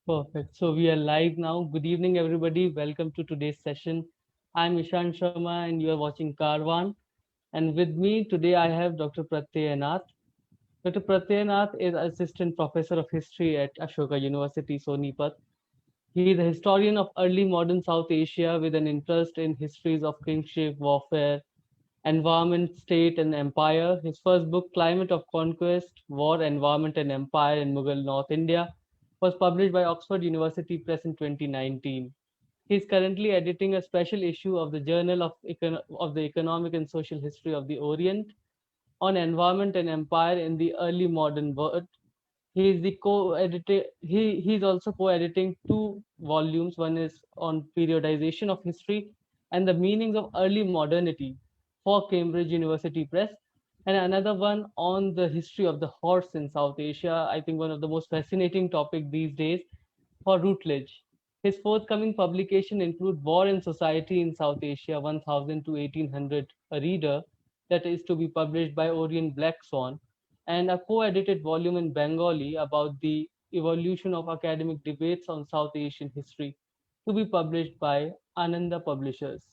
Perfect. So we are live now. Good evening, everybody. Welcome to today's session. I'm Ishan Sharma, and you are watching Karwan. And with me today, I have Dr. Pratyay Nath. Dr. Pratyay Nath is Assistant Professor of History at Ashoka University, Sonipat. He is a historian of early modern South Asia with an interest in histories of kingship, warfare, environment, state, and empire. His first book, Climate of Conquest, War, Environment, and Empire in Mughal North India, was published by Oxford University Press in 2019. He is currently editing a special issue of the Journal of the Economic and Social History of the Orient on environment and empire in the early modern world. He is the co-editor. He's also co-editing two volumes. One is on periodization of history and the meanings of early modernity for Cambridge University Press, and another one on the history of the horse in South Asia. I think one of the most fascinating topic these days for Routledge. His forthcoming publication include War and Society in South Asia 1000 to 1800, a reader, that is to be published by Orient Blackswan, and a co-edited volume in Bengali about the evolution of academic debates on South Asian history, to be published by Ananda Publishers.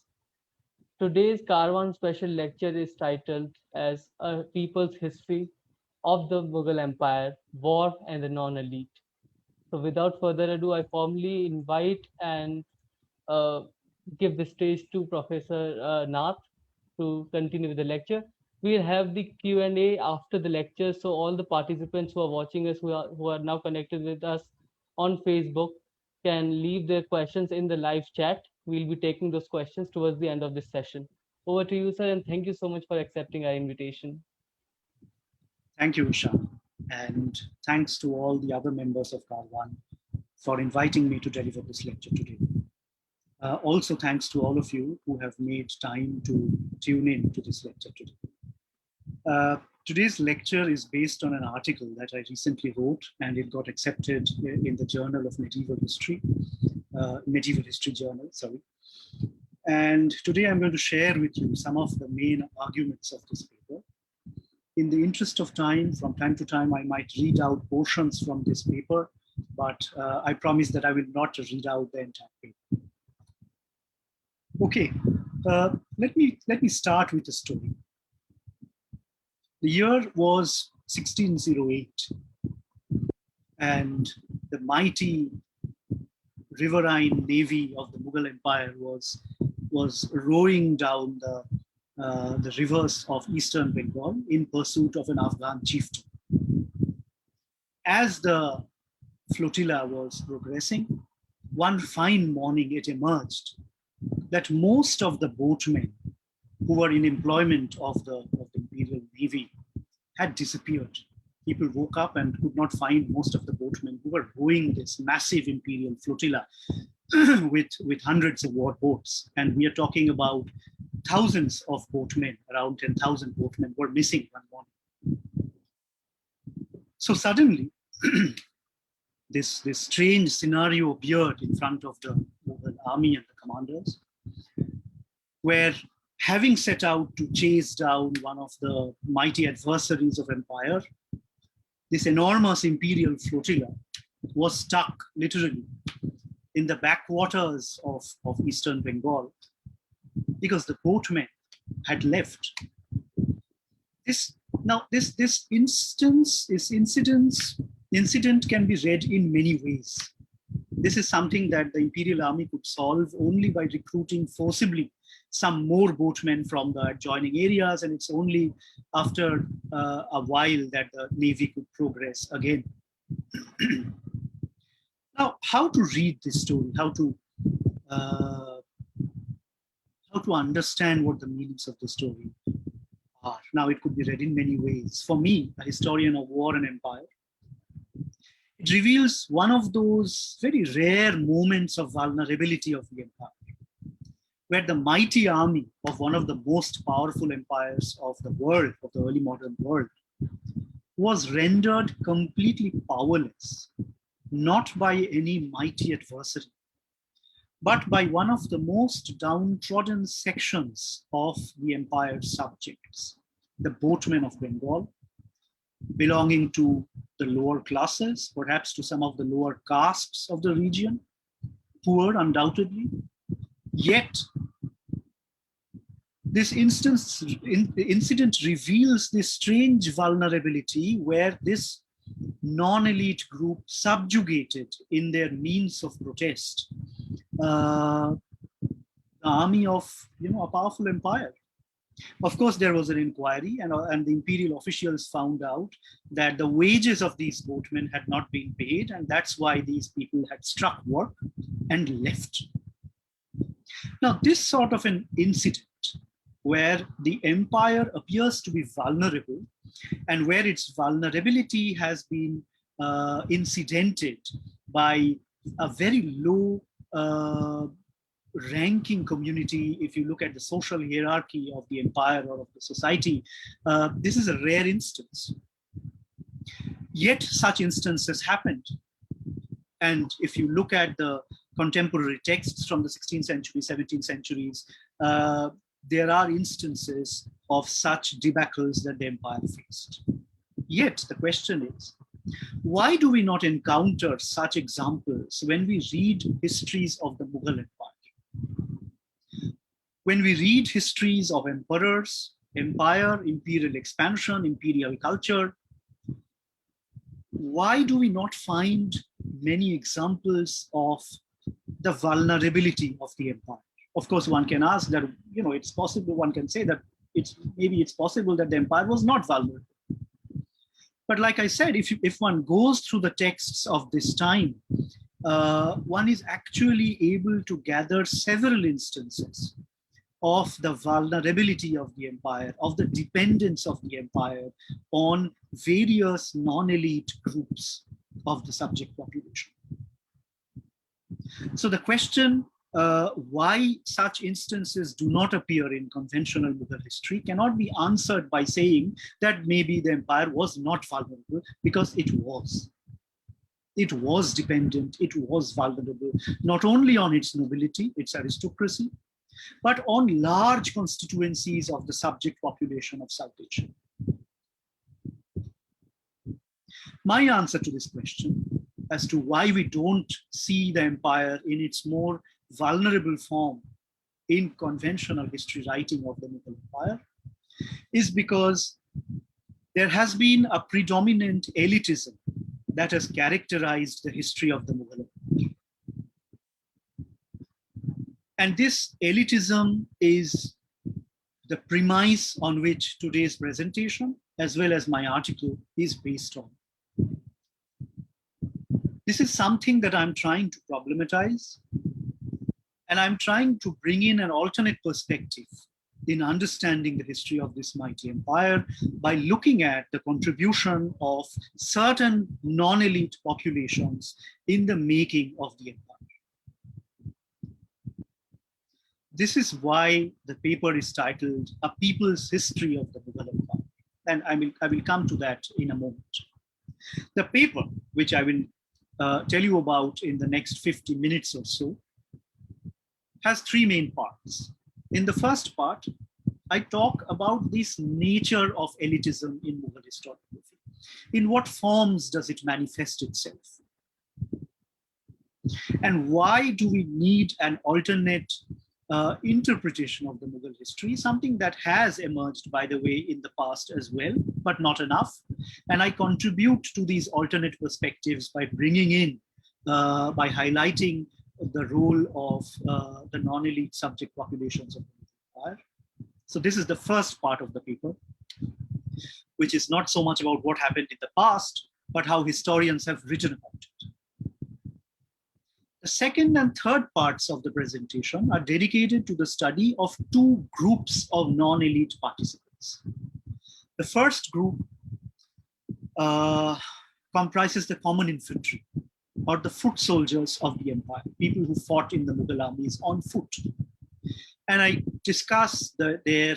Today's Karwan special lecture is titled as A People's History of the Mughal Empire, War and the Non-Elite. So without further ado, I formally invite and uh, give the stage to Professor Nath to continue with the lecture. We'll have the Q&A after the lecture, so all the participants who are watching us, who are now connected with us on Facebook, can leave their questions in the live chat. We'll be taking those questions towards the end of this session. Over to you, sir, and thank you so much for accepting our invitation. Thank you, Ishan. And thanks to all the other members of Karwan for inviting me to deliver this lecture today. Also, thanks to all of you who have made time to tune in to this lecture today. Today's lecture is based on an article that I recently wrote, and it got accepted in the Journal of Medieval History, Medieval History Journal, sorry. And today I'm going to share with you some of the main arguments of this paper. In the interest of time, from time to time, I might read out portions from this paper, but I promise that I will not read out the entire paper. Okay, let me start with a story. The year was 1608, and the mighty riverine navy of the Mughal Empire was rowing down the rivers of eastern Bengal in pursuit of an Afghan chieftain. As the flotilla was progressing, one fine morning it emerged that most of the boatmen who were in employment of the Imperial Navy had disappeared. People woke up and could not find most of the boatmen who were rowing this massive Imperial flotilla with hundreds of war boats. And we are talking about thousands of boatmen, around 10,000 boatmen were missing one morning. So suddenly, this strange scenario appeared in front of the Mughal army and the commanders, where having set out to chase down one of the mighty adversaries of empire, this enormous imperial flotilla was stuck literally in the backwaters of eastern Bengal because the boatmen had left. This incident can be read in many ways. This is something that the Imperial Army could solve only by recruiting forcibly some more boatmen from the adjoining areas, and it's only after a while that the Navy could progress again. Now, how to read this story, how to understand what the meanings of the story are. Now, it could be read in many ways. For me, a historian of war and empire, it reveals one of those very rare moments of vulnerability of the empire, where the mighty army of one of the most powerful empires of the world, of the early modern world, was rendered completely powerless, not by any mighty adversary, but by one of the most downtrodden sections of the empire's subjects, the boatmen of Bengal, belonging to the lower classes, perhaps to some of the lower castes of the region, poor undoubtedly. Yet, this incident reveals this strange vulnerability where this non-elite group subjugated in their means of protest the army of a powerful empire. Of course, there was an inquiry, and the imperial officials found out that the wages of these boatmen had not been paid, and that's why these people had struck work and left. Now, this sort of an incident where the empire appears to be vulnerable and where its vulnerability has been incidented by a very low ranking community, if you look at the social hierarchy of the empire or of the society, this is a rare instance. Yet such instances happened. And if you look at the contemporary texts from the 16th century, 17th centuries, there are instances of such debacles that the empire faced. Yet the question is, why do we not encounter such examples when we read histories of the Mughal Empire? When we read histories of emperors, empire, imperial expansion, imperial culture, why do we not find many examples of the vulnerability of the empire? Of course, one can ask that, it's possible, one can say that maybe it's possible that the empire was not vulnerable. But like I said, if one goes through the texts of this time, one is actually able to gather several instances of the vulnerability of the empire, of the dependence of the empire on various non-elite groups of the subject population. So the question, why such instances do not appear in conventional Mughal history cannot be answered by saying that maybe the empire was not vulnerable, because it was. It was dependent, it was vulnerable, not only on its nobility, its aristocracy, but on large constituencies of the subject population of South Asia. My answer to this question as to why we don't see the empire in its more vulnerable form in conventional history writing of the Mughal Empire is because there has been a predominant elitism that has characterized the history of the Mughal Empire. And this elitism is the premise on which today's presentation, as well as my article, is based on. This is something that I'm trying to problematize, and I'm trying to bring in an alternate perspective in understanding the history of this mighty empire by looking at the contribution of certain non-elite populations in the making of the empire. This is why the paper is titled A People's History of the Mughal Empire. And I will come to that in a moment. The paper, which I will tell you about in the next 50 minutes or so, has three main parts. In the first part, I talk about this nature of elitism in Mughal historiography. In what forms does it manifest itself? And why do we need an alternate interpretation of the Mughal history, something that has emerged, by the way, in the past as well, but not enough. And I contribute to these alternate perspectives by bringing in, by highlighting the role of the non-elite subject populations of the empire. So this is the first part of the paper, which is not so much about what happened in the past, but how historians have written about it. The second and third parts of the presentation are dedicated to the study of two groups of non-elite participants. The first group comprises the common infantry, or the foot soldiers of the empire, people who fought in the Mughal armies on foot. And I discuss their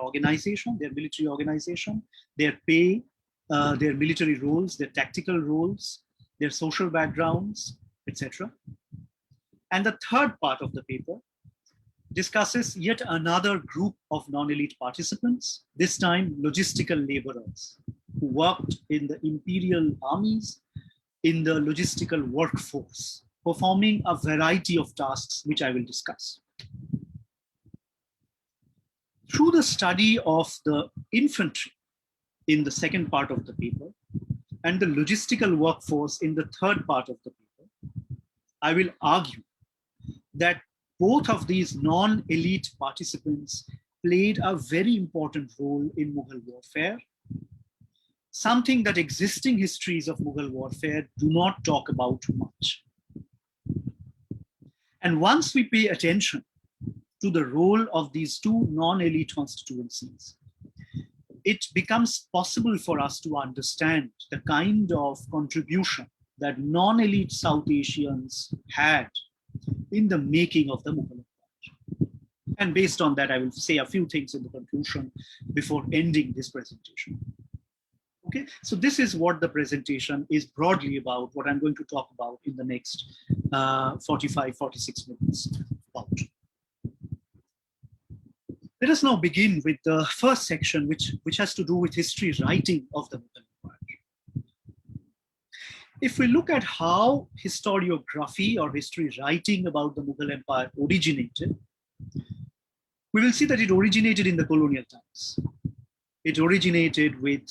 organization, their military organization, their pay, their military roles, their tactical roles, their social backgrounds, etc. And the third part of the paper discusses yet another group of non-elite participants, this time logistical laborers. who worked in the imperial armies, in the logistical workforce, performing a variety of tasks, which I will discuss. Through the study of the infantry in the second part of the paper and the logistical workforce in the third part of the paper, I will argue that both of these non-elite participants played a very important role in Mughal warfare, something that existing histories of Mughal warfare do not talk about much. And once we pay attention to the role of these two non-elite constituencies, it becomes possible for us to understand the kind of contribution that non-elite South Asians had in the making of the Mughal Empire. And based on that, I will say a few things in the conclusion before ending this presentation. Okay, so this is what the presentation is broadly about, what I'm going to talk about in the next 45, 46 minutes about. Let us now begin with the first section, which has to do with history writing of the Mughal Empire. If we look at how historiography or history writing about the Mughal Empire originated, we will see that it originated in the colonial times. It originated with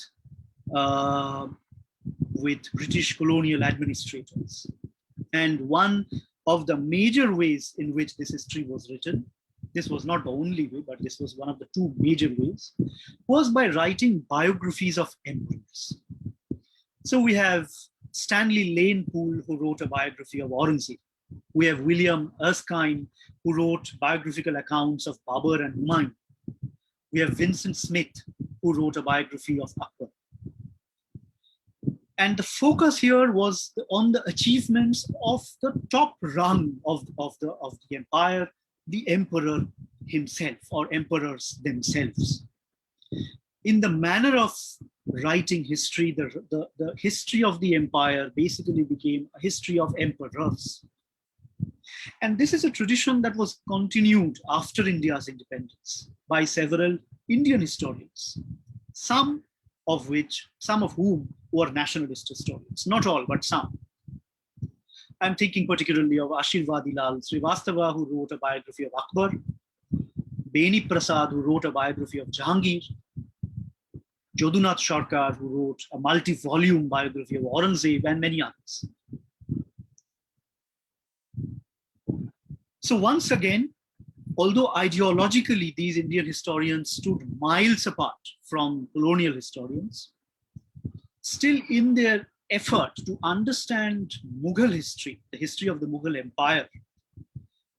British colonial administrators. And one of the major ways in which this history was written, this was not the only way, but this was one of the two major ways, was by writing biographies of emperors. So we have Stanley Lane Poole, who wrote a biography of Aurangzeb. We have William Erskine, who wrote biographical accounts of Babur and Humayun. We have Vincent Smith, who wrote a biography of Akbar. And the focus here was on the achievements of the top rung of the empire, the emperor himself or emperors themselves. In the manner of writing history, the history of the empire basically became a history of emperors. And this is a tradition that was continued after India's independence by several Indian historians, some of whom were nationalist historians, not all, but some. I'm thinking particularly of Ashirvadilal Srivastava, who wrote a biography of Akbar, Beni Prasad, who wrote a biography of Jahangir, Jodunath Sarkar, who wrote a multi-volume biography of Aurangzeb, and many others. So once again, although ideologically these Indian historians stood miles apart from colonial historians, still in their effort to understand Mughal history, the history of the Mughal Empire,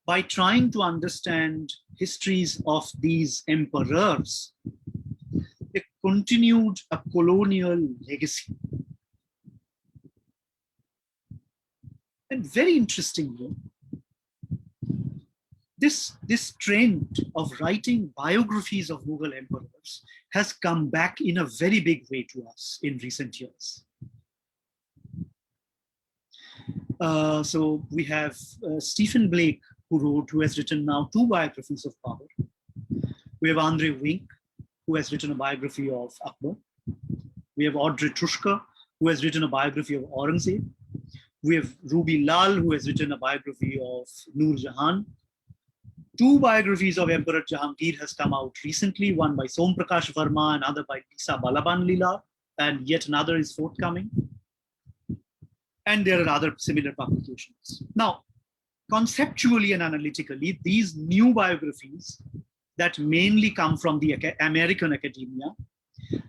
by trying to understand histories of these emperors, they continued a colonial legacy. And very interestingly, this trend of writing biographies of Mughal emperors has come back in a very big way to us in recent years. So we have Stephen Blake, who has written now 2 biographies of Babur. We have Andre Wink, who has written a biography of Akbar. We have Audrey Trushka, who has written a biography of Aurangzeb. We have Ruby Lal, who has written a biography of Noor Jahan. 2 biographies of Emperor Jahangir has come out recently, one by Som Prakash Verma, another by Lisa Balaban Lila, and yet another is forthcoming. And there are other similar publications. Now, conceptually and analytically, these new biographies that mainly come from the American academia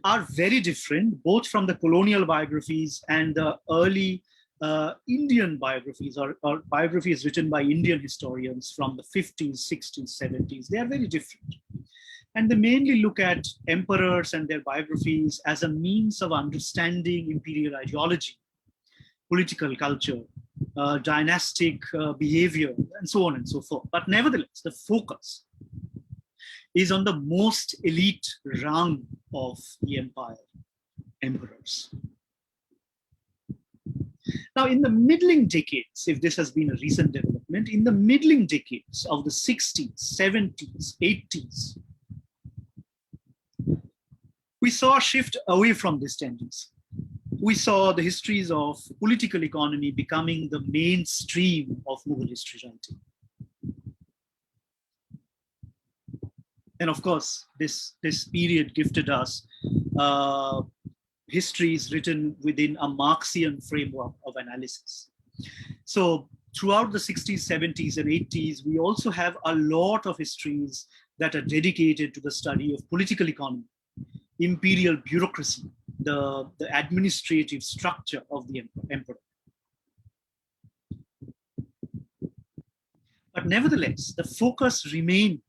are very different, both from the colonial biographies and the early Indian biographies or biographies written by Indian historians from the 50s, 60s, 70s. They are very different. And they mainly look at emperors and their biographies as a means of understanding imperial ideology, political culture, dynastic behavior, and so on and so forth. But nevertheless, the focus is on the most elite rung of the empire, emperors. Now, in the middling decades, if this has been a recent development, in the middling decades of the 60s, 70s, 80s, we saw a shift away from this tendency. We saw the histories of political economy becoming the mainstream of Mughal history writing. And of course, this period gifted us histories written within a Marxian framework of analysis. So throughout the 60s, 70s, and 80s, we also have a lot of histories that are dedicated to the study of political economy, imperial bureaucracy, the administrative structure of the emperor. But nevertheless, the focus remained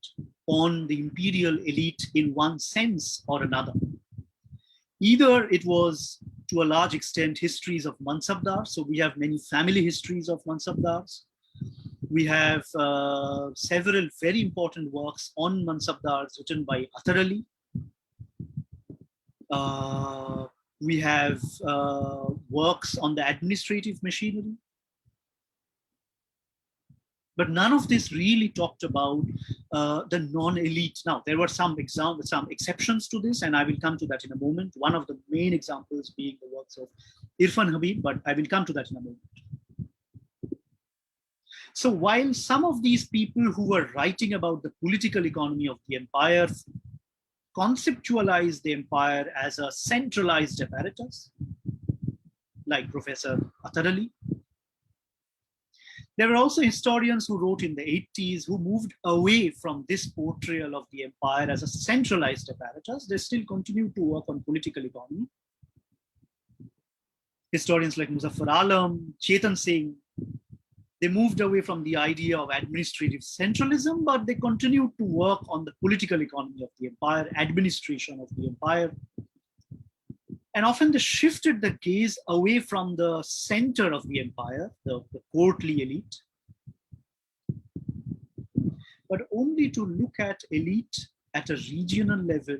on the imperial elite in one sense or another. Either it was, to a large extent, histories of Mansabdars. So we have many family histories of Mansabdars. We have several very important works on Mansabdars written by Athar Ali. We have works on the administrative machinery. But none of this really talked about the non-elite. Now, there were some exceptions to this, and I will come to that in a moment. One of the main examples being the works of Irfan Habib, but I will come to that in a moment. So while some of these people who were writing about the political economy of the empire conceptualized the empire as a centralized apparatus, like Professor Athar Ali, there were also historians who wrote in the 80s who moved away from this portrayal of the empire as a centralized apparatus. They still continued to work on political economy. Historians like Muzaffar Alam, Chetan Singh, they moved away from the idea of administrative centralism, but they continued to work on the political economy of the empire, administration of the empire. And often they shifted the gaze away from the center of the empire, the courtly elite, but only to look at elite at a regional level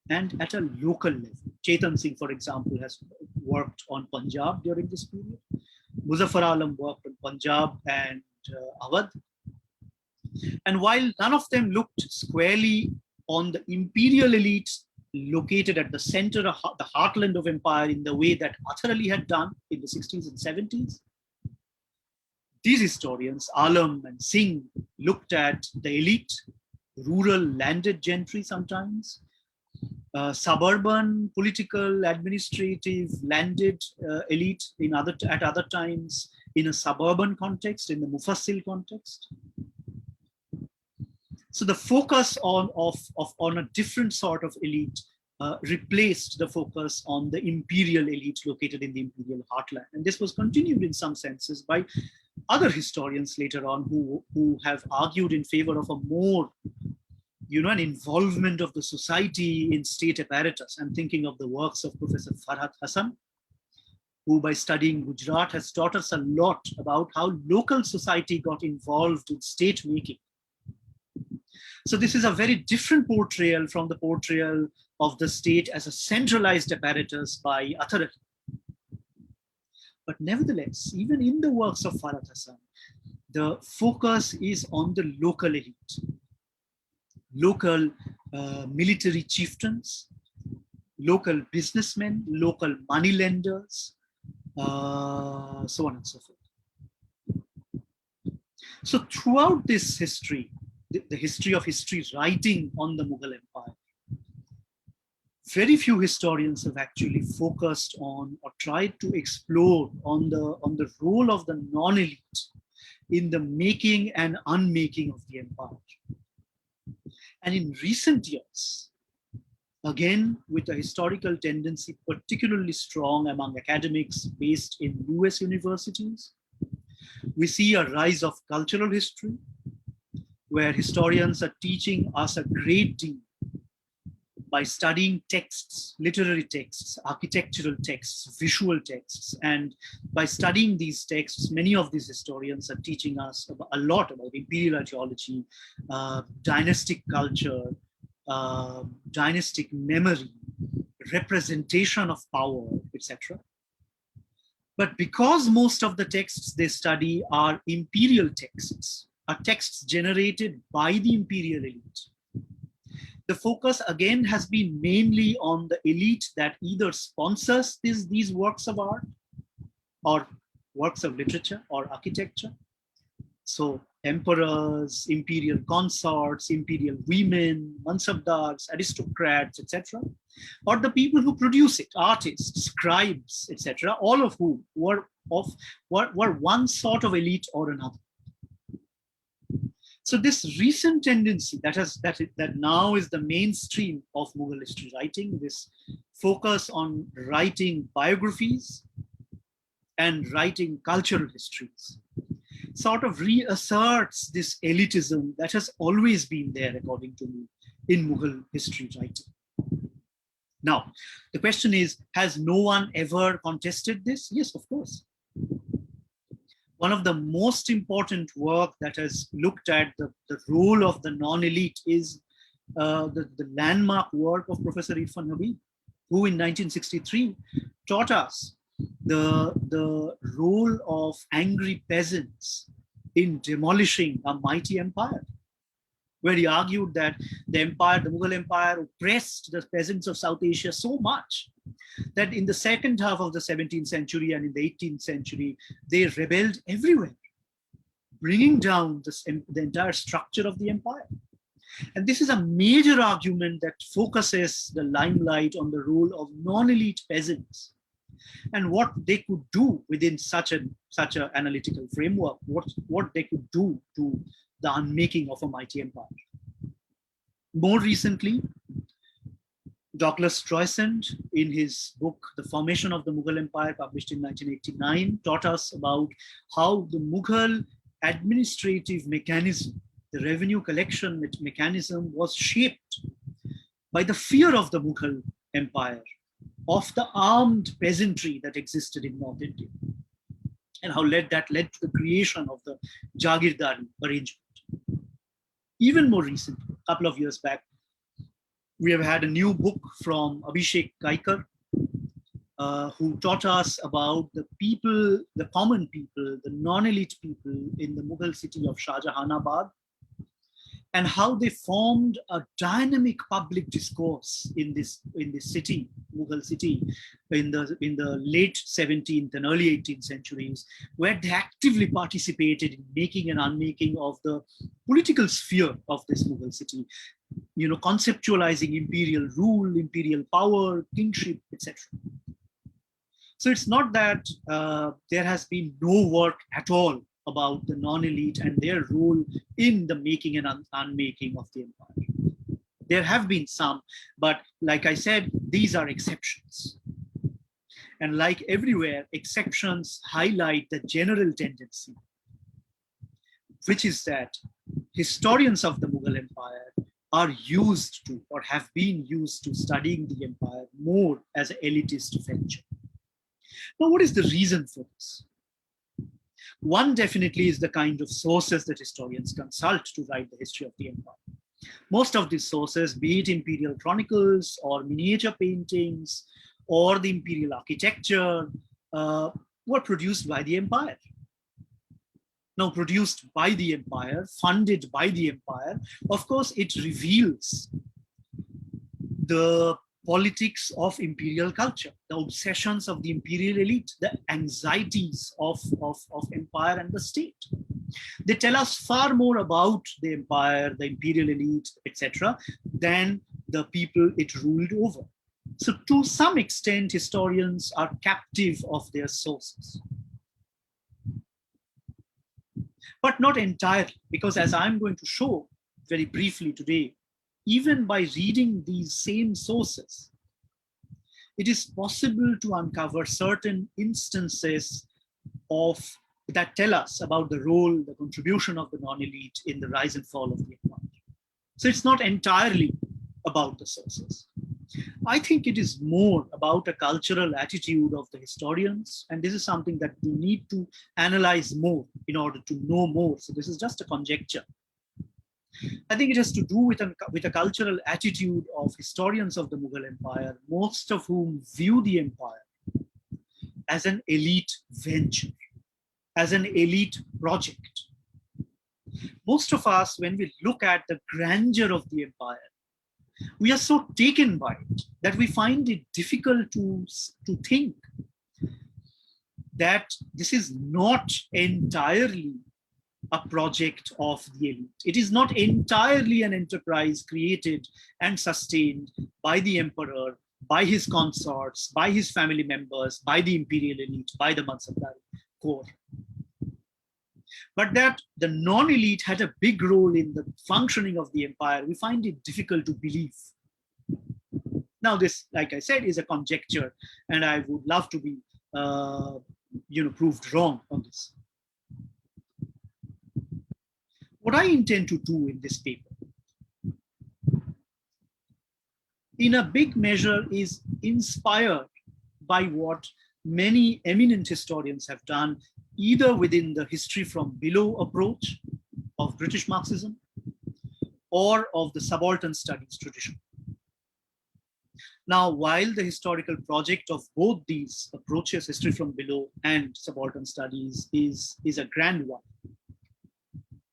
and at a local level. Chetan Singh, for example, has worked on Punjab during this period. Muzaffar Alam worked on Punjab and Awadh. And while none of them looked squarely on the imperial elites located at the center of the heartland of empire in the way that Athar Ali had done in the 60s and 70s, these historians, Alam and Singh, looked at the elite, rural landed gentry sometimes, suburban political, administrative, landed elite at other times in a suburban context, in the Mufassil context. So the focus on a different sort of elite replaced the focus on the imperial elite located in the imperial heartland. And this was continued in some senses by other historians later on who have argued in favor of a more, an involvement of the society in state apparatus. I'm thinking of the works of Professor Farhat Hassan, who by studying Gujarat has taught us a lot about how local society got involved in state making. So this is a very different portrayal from the portrayal of the state as a centralized apparatus by Athar Ali. But nevertheless, even in the works of Farhat Hassan, the focus is on the local elite, local military chieftains, local businessmen, local moneylenders, so on and so forth. So throughout this history, the history of history writing on the Mughal Empire, very few historians have actually focused on or tried to explore on the role of the non-elite in the making and unmaking of the empire. And in recent years, again, with a historical tendency particularly strong among academics based in US universities, we see a rise of cultural history, where historians are teaching us a great deal by studying texts, literary texts, architectural texts, visual texts. And by studying these texts, many of these historians are teaching us a lot about imperial archaeology, dynastic culture, dynastic memory, representation of power, etc. But because most of the texts they study are imperial texts, are texts generated by the imperial elite, The focus again has been mainly on the elite that either sponsors these works of art or works of literature or architecture. So emperors, imperial consorts, imperial women, mansabdars, aristocrats, etc., or the people who produce it, artists, scribes, etc., all of whom were one sort of elite or another. So this recent tendency that now is the mainstream of Mughal history writing, this focus on writing biographies and writing cultural histories, sort of reasserts this elitism that has always been there, according to me, in Mughal history writing. Now, the question is, has no one ever contested this? Yes, of course. One of the most important work that has looked at the role of the non-elite is the landmark work of Professor Irfan Habib, who in 1963 taught us the role of angry peasants in demolishing a mighty empire, where he argued that the Mughal Empire oppressed the peasants of South Asia so much that in the second half of the 17th century and in the 18th century, they rebelled everywhere, bringing down the entire structure of the empire. And this is a major argument that focuses the limelight on the role of non-elite peasants and what they could do within such an analytical framework, what they could do to the unmaking of a mighty empire. More recently, Douglas Streusand, in his book, The Formation of the Mughal Empire, published in 1989, taught us about how the Mughal administrative mechanism, the revenue collection mechanism, was shaped by the fear of the Mughal Empire, of the armed peasantry that existed in North India, and how that led to the creation of the Jagirdari arrangement. Even more recently, a couple of years back, we have had a new book from Abhishek Kaikar, who taught us about the people, the common people, the non-elite people in the Mughal city of Shahjahanabad, and how they formed a dynamic public discourse in this city, Mughal city, in the late 17th and early 18th centuries, where they actively participated in making and unmaking of the political sphere of this Mughal city, conceptualizing imperial rule, imperial power, kingship, etc. So it's not that there has been no work at all about the non-elite and their role in the making and unmaking of the empire. There have been some, but like I said, these are exceptions. And like everywhere, exceptions highlight the general tendency, which is that historians of the Mughal Empire are used to, or have been used to, studying the empire more as an elitist venture. Now, what is the reason for this? One definitely is the kind of sources that historians consult to write the history of the empire. Most of these sources, be it imperial chronicles or miniature paintings or the imperial architecture, were produced by the empire. Now, produced by the empire, funded by the empire, of course, it reveals the politics of imperial culture, the obsessions of the imperial elite, the anxieties of empire and the state. They tell us far more about the empire, the imperial elite, etc., than the people it ruled over. So to some extent, historians are captive of their sources. But not entirely, because as I'm going to show very briefly today, even by reading these same sources, it is possible to uncover certain instances that tell us about the role, the contribution of the non-elite in the rise and fall of the empire. So it's not entirely about the sources. I think it is more about a cultural attitude of the historians, and this is something that we need to analyze more in order to know more. So this is just a conjecture. I think it has to do with a cultural attitude of historians of the Mughal Empire, most of whom view the empire as an elite venture, as an elite project. Most of us, when we look at the grandeur of the empire, We are so taken by it that we find it difficult to think that this is not entirely a project of the elite. It is not entirely an enterprise created and sustained by the emperor, by his consorts, by his family members, by the imperial elite, by the Mansabdar core. But that the non-elite had a big role in the functioning of the empire, we find it difficult to believe. Now, this, like I said, is a conjecture, and I would love to be proved wrong on this. What I intend to do in this paper, in a big measure, is inspired by what many eminent historians have done, either within the history from below approach of British Marxism or of the subaltern studies tradition. Now, while the historical project of both these approaches, history from below and subaltern studies, is a grand one,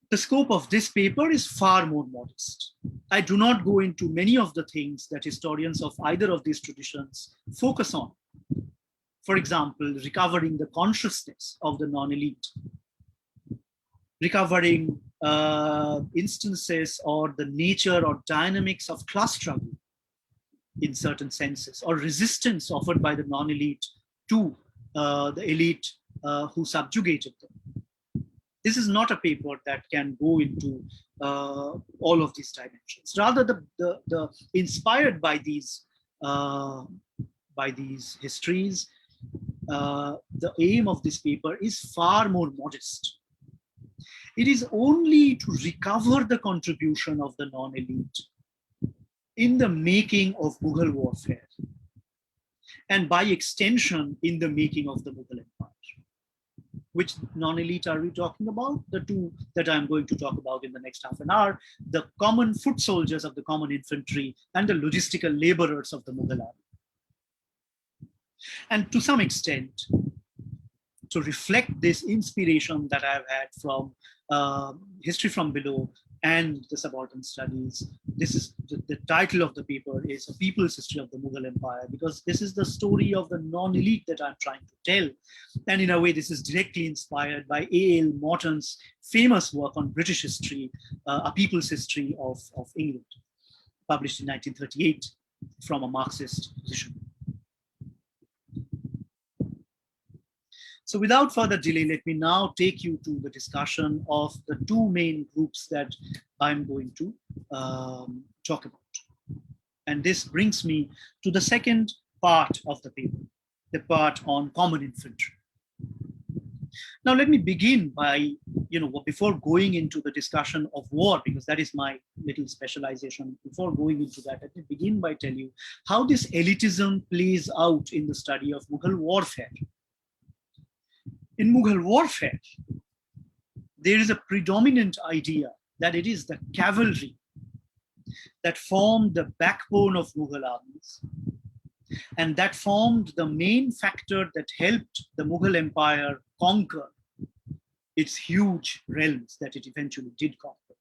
the scope of this paper is far more modest. I do not go into many of the things that historians of either of these traditions focus on. For example, recovering the consciousness of the non-elite, recovering instances or the nature or dynamics of class struggle in certain senses, or resistance offered by the non-elite to the elite who subjugated them. This is not a paper that can go into all of these dimensions. Rather, the inspired by these histories, the aim of this paper is far more modest. It is only to recover the contribution of the non-elite in the making of Mughal warfare, and by extension, in the making of the Mughal Empire. Which non-elite are we talking about? The two that I'm going to talk about in the next half an hour: the common foot soldiers of the common infantry and the logistical laborers of the Mughal army. And to some extent, to reflect this inspiration that I've had from history from below and the subaltern studies, this is the title of the paper is A People's History of the Mughal Empire, because this is the story of the non-elite that I'm trying to tell. And in a way, this is directly inspired by A.L. Morton's famous work on British history, A People's History of England, published in 1938 from a Marxist position. So without further delay, let me now take you to the discussion of the two main groups that I'm going to talk about. And this brings me to the second part of the paper, the part on common infantry. Now, let me begin by, before going into the discussion of war, because that is my little specialization, before going into that, let me begin by telling you how this elitism plays out in the study of Mughal warfare. In Mughal warfare, there is a predominant idea that it is the cavalry that formed the backbone of Mughal armies, and that formed the main factor that helped the Mughal Empire conquer its huge realms that it eventually did conquer.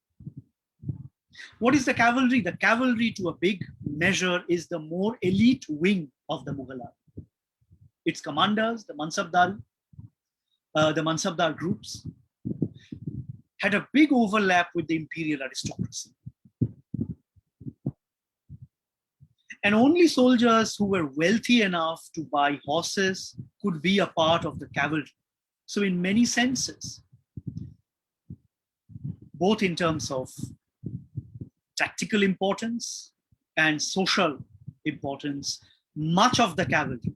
What is the cavalry? The cavalry, to a big measure, is the more elite wing of the Mughal army. Its commanders, the Mansabdar groups, had a big overlap with the imperial aristocracy. And only soldiers who were wealthy enough to buy horses could be a part of the cavalry. So in many senses, both in terms of tactical importance and social importance, much of the cavalry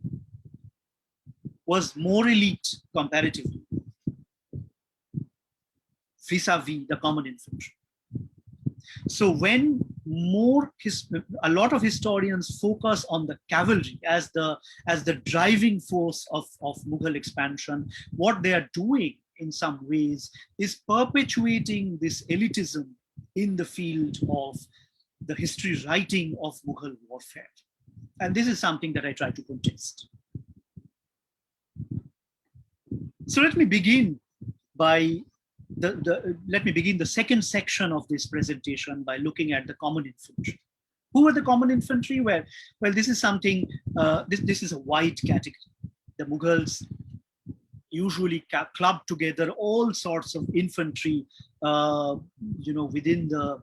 was more elite comparatively vis-a-vis the common infantry. So when a lot of historians focus on the cavalry as the driving force of Mughal expansion, what they are doing in some ways is perpetuating this elitism in the field of the history writing of Mughal warfare. And this is something that I try to contest. So let me begin by the second section of this presentation by looking at the common infantry. Who were the common infantry? Well, this is something, this is a wide category. The Mughals usually clubbed together all sorts of infantry, within uh,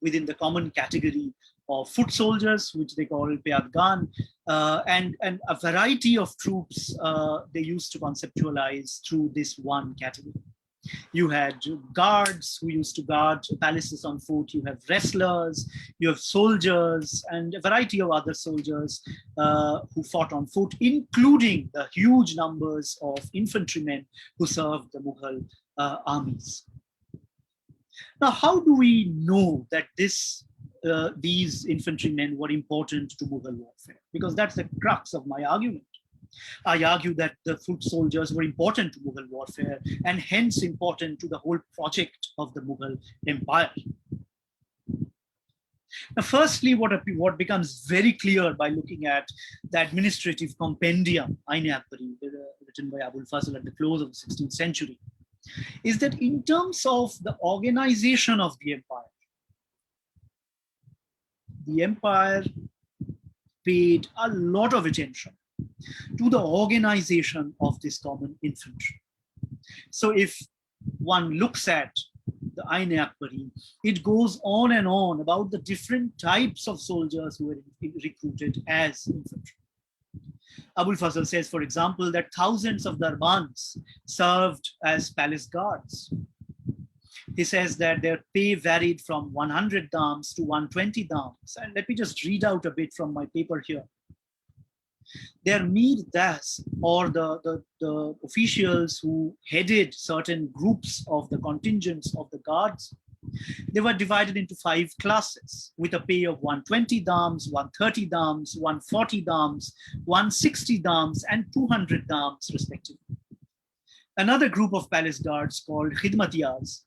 the common category of foot soldiers, which they call Peyadgan, and a variety of troops they used to conceptualize through this one category. You had guards who used to guard palaces on foot. You have wrestlers, you have soldiers, and a variety of other soldiers who fought on foot, including the huge numbers of infantrymen who served the Mughal armies. Now, how do we know that these infantrymen were important to Mughal warfare? Because that's the crux of my argument. I argue that the foot soldiers were important to Mughal warfare and hence important to the whole project of the Mughal Empire. Now, firstly, what becomes very clear by looking at the administrative compendium, Ain-e-Akbari, written by Abul Fazl at the close of the 16th century, is that in terms of the organization of the empire paid a lot of attention to the organization of this common infantry. So if one looks at the Ain-e-Akbari, it goes on and on about the different types of soldiers who were recruited as infantry. Abul Fazl says, for example, that thousands of Darbans served as palace guards. He says that their pay varied from 100 dams to 120 dams. And let me just read out a bit from my paper here. Their Mir Das, or the officials who headed certain groups of the contingents of the guards, they were divided into 5 classes with a pay of 120 dams, 130 dams, 140 dams, 160 dams, and 200 dams, respectively. Another group of palace guards called Khidmatiyas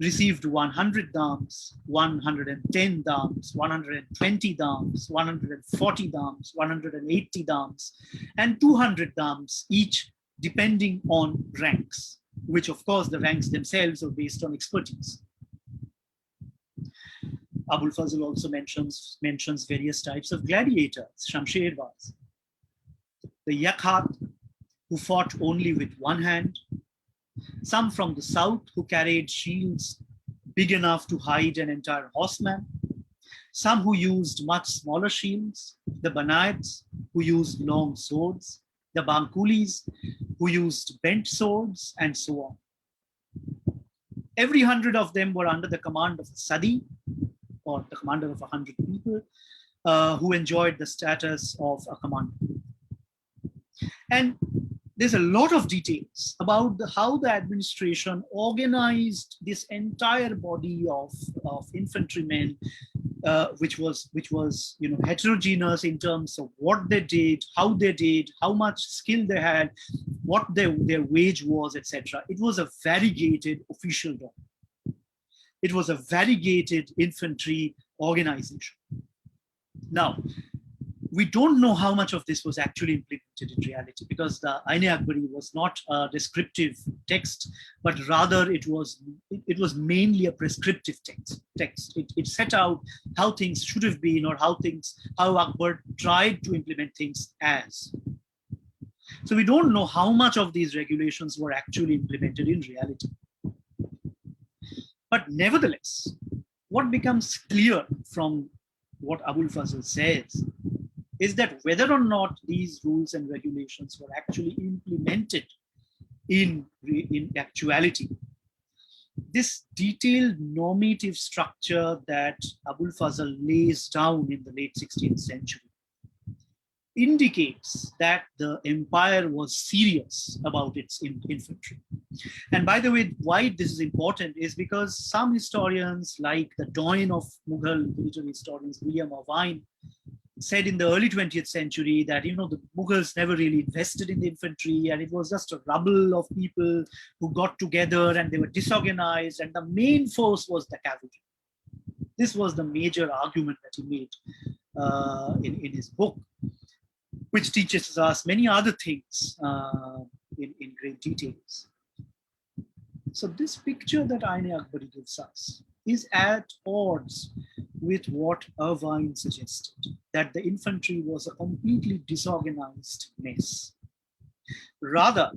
received 100 dams, 110 dams, 120 dams, 140 dams, 180 dams, and 200 dams each, depending on ranks, which of course the ranks themselves are based on expertise. Abul Fazl also mentions various types of gladiators, Shamsherbaz, the Yakhat, who fought only with one hand, some from the south who carried shields big enough to hide an entire horseman, some who used much smaller shields, the Banaids, who used long swords, the Bankulis, who used bent swords, and so on. Every 100 of them were under the command of a Sadi, or the commander of 100 people, who enjoyed the status of a commander. And there's a lot of details about how the administration organized this entire body of infantrymen, which was heterogeneous in terms of what they did, how much skill they had, what their wage was, etc. It was a variegated official document. It was a variegated infantry organization. Now, we don't know how much of this was actually implemented in reality, because the Ain-e-Akbari was not a descriptive text, but rather it was mainly a prescriptive text. It set out how things should have been, or how Akbar tried to implement things as. So we don't know how much of these regulations were actually implemented in reality. But nevertheless, what becomes clear from what Abul Fazl says is that whether or not these rules and regulations were actually implemented in actuality, this detailed normative structure that Abul Fazl lays down in the late 16th century indicates that the empire was serious about its infantry. And by the way, why this is important is because some historians, like the doyen of Mughal military historians, William Irvine, said in the early 20th century that the Mughals never really invested in the infantry, and it was just a rabble of people who got together and they were disorganized, and the main force was the cavalry. This was the major argument that he made in his book, which teaches us many other things in great details. So this picture that Ain-e-Akbari gives us is at odds with what Irvine suggested, that the infantry was a completely disorganized mess. Rather,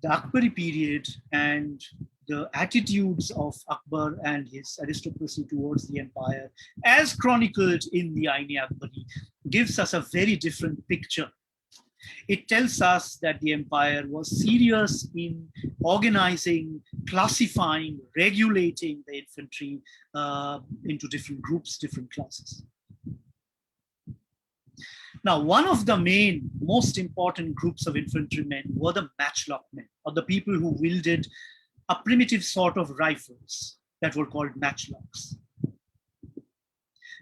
the Akbari period and the attitudes of Akbar and his aristocracy towards the empire, as chronicled in the Ain-e-Akbari, gives us a very different picture. It tells us that the empire was serious in organizing, classifying, regulating the infantry into different groups, different classes. Now, one of the most important groups of infantrymen were the matchlock men, or the people who wielded a primitive sort of rifles that were called matchlocks.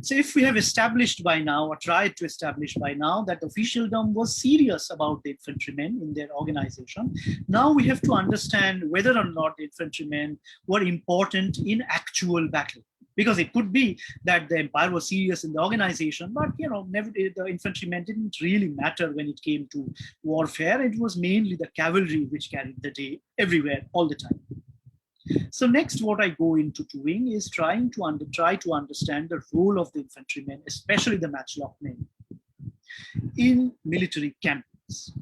So if we have established by now, or tried to establish by now, that the officialdom was serious about the infantrymen in their organization, now we have to understand whether or not the infantrymen were important in actual battle. Because it could be that the empire was serious in the organization, but the infantrymen didn't really matter when it came to warfare. It was mainly the cavalry which carried the day everywhere, all the time. So next, what I go into doing is try to understand the role of the infantrymen, especially the matchlock men, in military campaigns.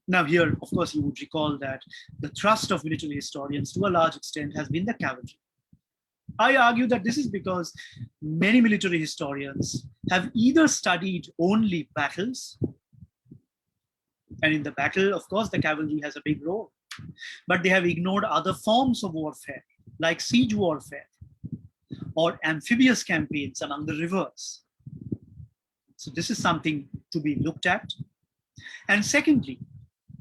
Now here, of course, you would recall that the thrust of military historians to a large extent has been the cavalry. I argue that this is because many military historians have either studied only battles, and in the battle, of course, the cavalry has a big role, but they have ignored other forms of warfare, like siege warfare or amphibious campaigns along the rivers. So this is something to be looked at. And secondly,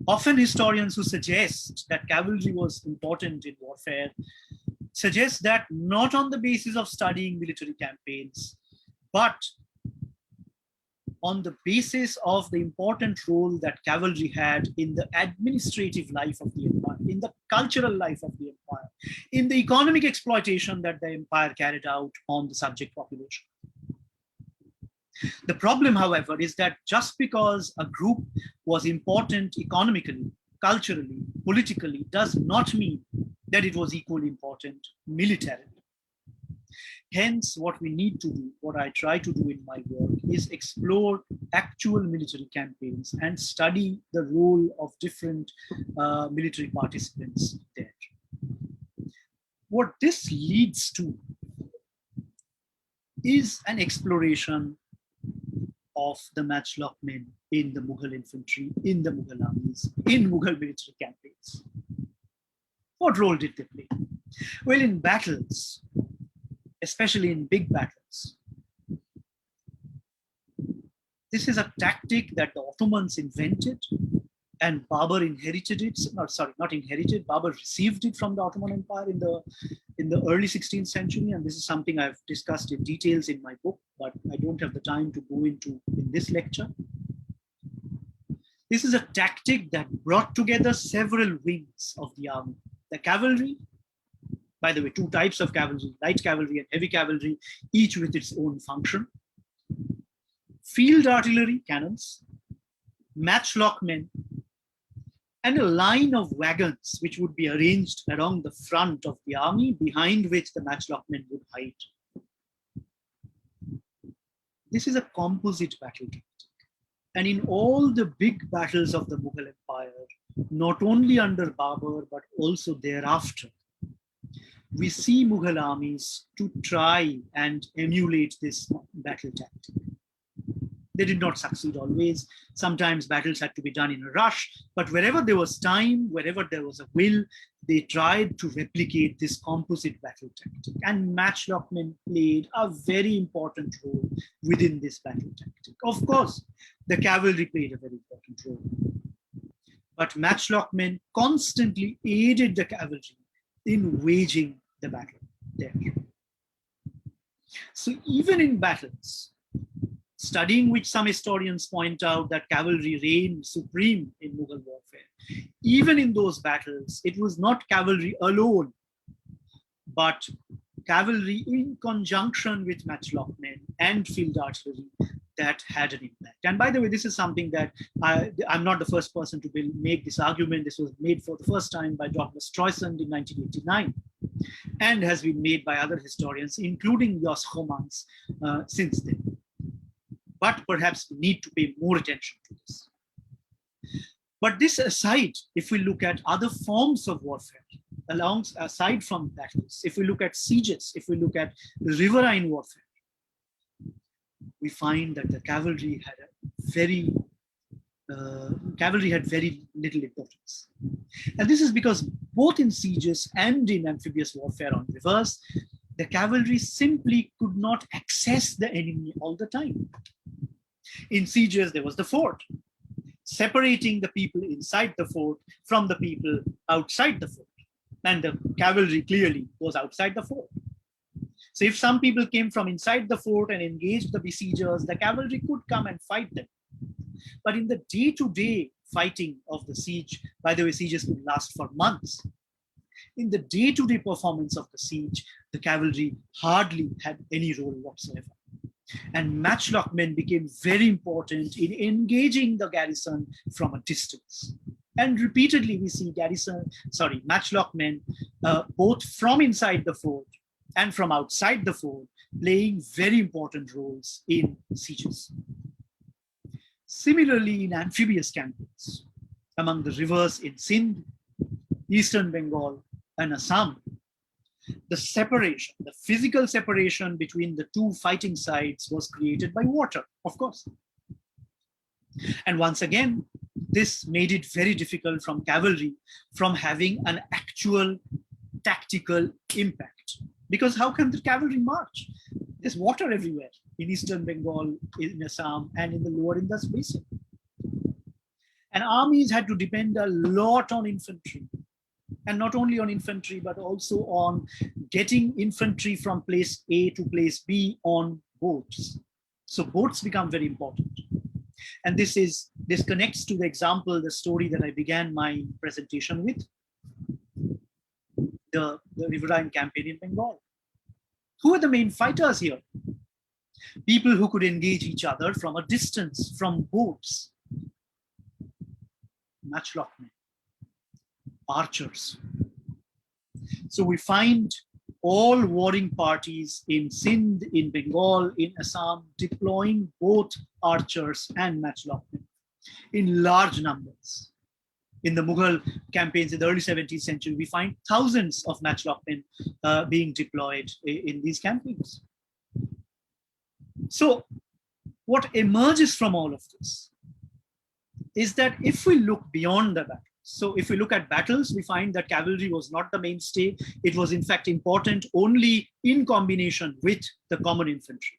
often historians who suggest that cavalry was important in warfare suggest that not on the basis of studying military campaigns, but on the basis of the important role that cavalry had in the administrative life of the empire, in the cultural life of the empire, in the economic exploitation that the empire carried out on the subject population. The problem, however, is that just because a group was important economically, culturally, politically, does not mean that it was equally important militarily. Hence, what we need to do, what I try to do in my work, is explore actual military campaigns and study the role of different military participants there. What this leads to is an exploration of the matchlock men in the Mughal infantry, in the Mughal armies, in Mughal military campaigns. What role did they play? Well, in battles, especially in big battles, this is a tactic that the Ottomans invented, and Babur inherited it. Not inherited. Babur received it from the Ottoman Empire in the early 16th century, and this is something I've discussed in details in my book, but I don't have the time to go into in this lecture. This is a tactic that brought together several wings of the army. The cavalry, by the way, two types of cavalry, light cavalry and heavy cavalry, each with its own function. Field artillery, cannons, matchlock men, and a line of wagons which would be arranged along the front of the army, behind which the matchlock men would hide. This is a composite battle tactic. And in all the big battles of the Mughal Empire, not only under Babur, but also thereafter, we see Mughal armies to try and emulate this battle tactic. They did not succeed always. Sometimes battles had to be done in a rush, but wherever there was time, wherever there was a will, they tried to replicate this composite battle tactic. And matchlock men played a very important role within this battle tactic. Of course, the cavalry played a very important role. But matchlock men constantly aided the cavalry in waging the battle there. So even in battles, studying which some historians point out that cavalry reigned supreme in Mughal warfare, even in those battles, it was not cavalry alone, but cavalry in conjunction with matchlock men and field artillery that had an impact. And by the way, this is something that I'm not the first person to make this argument. This was made for the first time by Dr. Streisand in 1989. and has been made by other historians, including Jos Homans, since then. But perhaps we need to pay more attention to this. But this aside, if we look at other forms of warfare, aside from battles, if we look at sieges, if we look at riverine warfare, we find that the cavalry had very little importance. And this is because both in sieges and in amphibious warfare on rivers, the cavalry simply could not access the enemy all the time. In sieges, there was the fort, separating the people inside the fort from the people outside the fort. And the cavalry clearly was outside the fort. So if some people came from inside the fort and engaged the besiegers, the cavalry could come and fight them. But in the day-to-day fighting of the siege, by the way, sieges could last for months. In the day-to-day performance of the siege, the cavalry hardly had any role whatsoever. And matchlock men became very important in engaging the garrison from a distance. And repeatedly we see matchlock men, both from inside the fort and from outside the fort, playing very important roles in sieges. Similarly, in amphibious campaigns, among the rivers in Sindh, Eastern Bengal, and Assam, the separation, the physical separation between the two fighting sides was created by water, of course. And once again, this made it very difficult from cavalry from having an actual tactical impact. Because how can the cavalry march? There's water everywhere in Eastern Bengal, in Assam, and in the lower Indus Basin. And armies had to depend a lot on infantry. And not only on infantry, but also on getting infantry from place A to place B on boats. So boats become very important. And this connects to the example, the story that I began my presentation with, the riverine campaign in Bengal. Who are the main fighters here? People who could engage each other from a distance, from boats. Matchlock men, archers. So we find all warring parties in Sindh, in Bengal, in Assam, deploying both archers and matchlock men in large numbers. In the Mughal campaigns in the early 17th century, we find thousands of matchlock men being deployed in these campaigns. So what emerges from all of this is that if we look beyond the battle, so if we look at battles, we find that cavalry was not the mainstay. It was in fact important only in combination with the common infantry.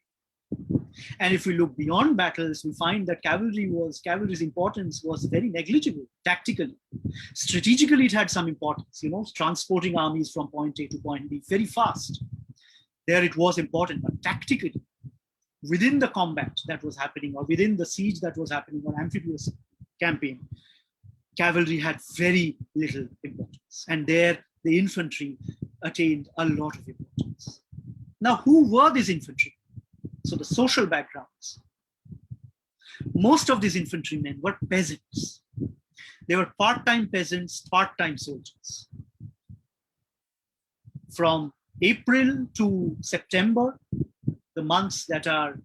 And if we look beyond battles, we find that cavalry's importance was very negligible tactically. Strategically, it had some importance, transporting armies from point A to point B very fast. There it was important, but tactically, within the combat that was happening or within the siege that was happening on amphibious campaign, cavalry had very little importance. And there the infantry attained a lot of importance. Now, who were these infantry? So the social backgrounds. Most of these infantrymen were peasants. They were part-time peasants, part-time soldiers. From April to September, the months that are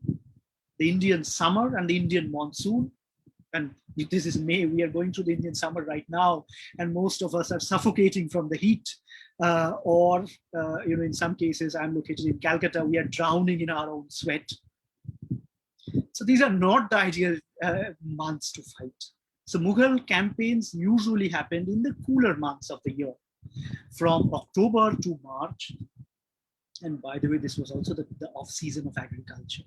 the Indian summer and the Indian monsoon, and this is May, we are going through the Indian summer right now, and most of us are suffocating from the heat, in some cases, I'm located in Calcutta, we are drowning in our own sweat. So these are not the ideal months to fight. So Mughal campaigns usually happened in the cooler months of the year, from October to March. And by the way, this was also the off-season of agriculture.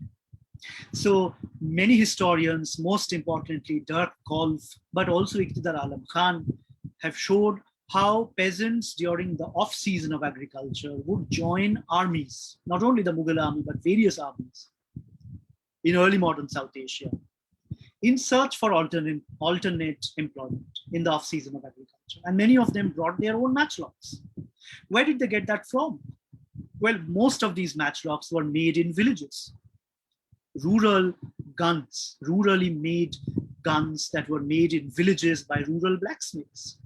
So many historians, most importantly Dirk Kolff, but also Iqtidar Alam Khan, have showed how peasants during the off-season of agriculture would join armies, not only the Mughal army, but various armies in early modern South Asia, in search for alternate employment in the off-season of agriculture. And many of them brought their own matchlocks. Where did they get that from? Well, most of these matchlocks were made in villages. Rural guns, rurally made guns that were made in villages by rural blacksmiths.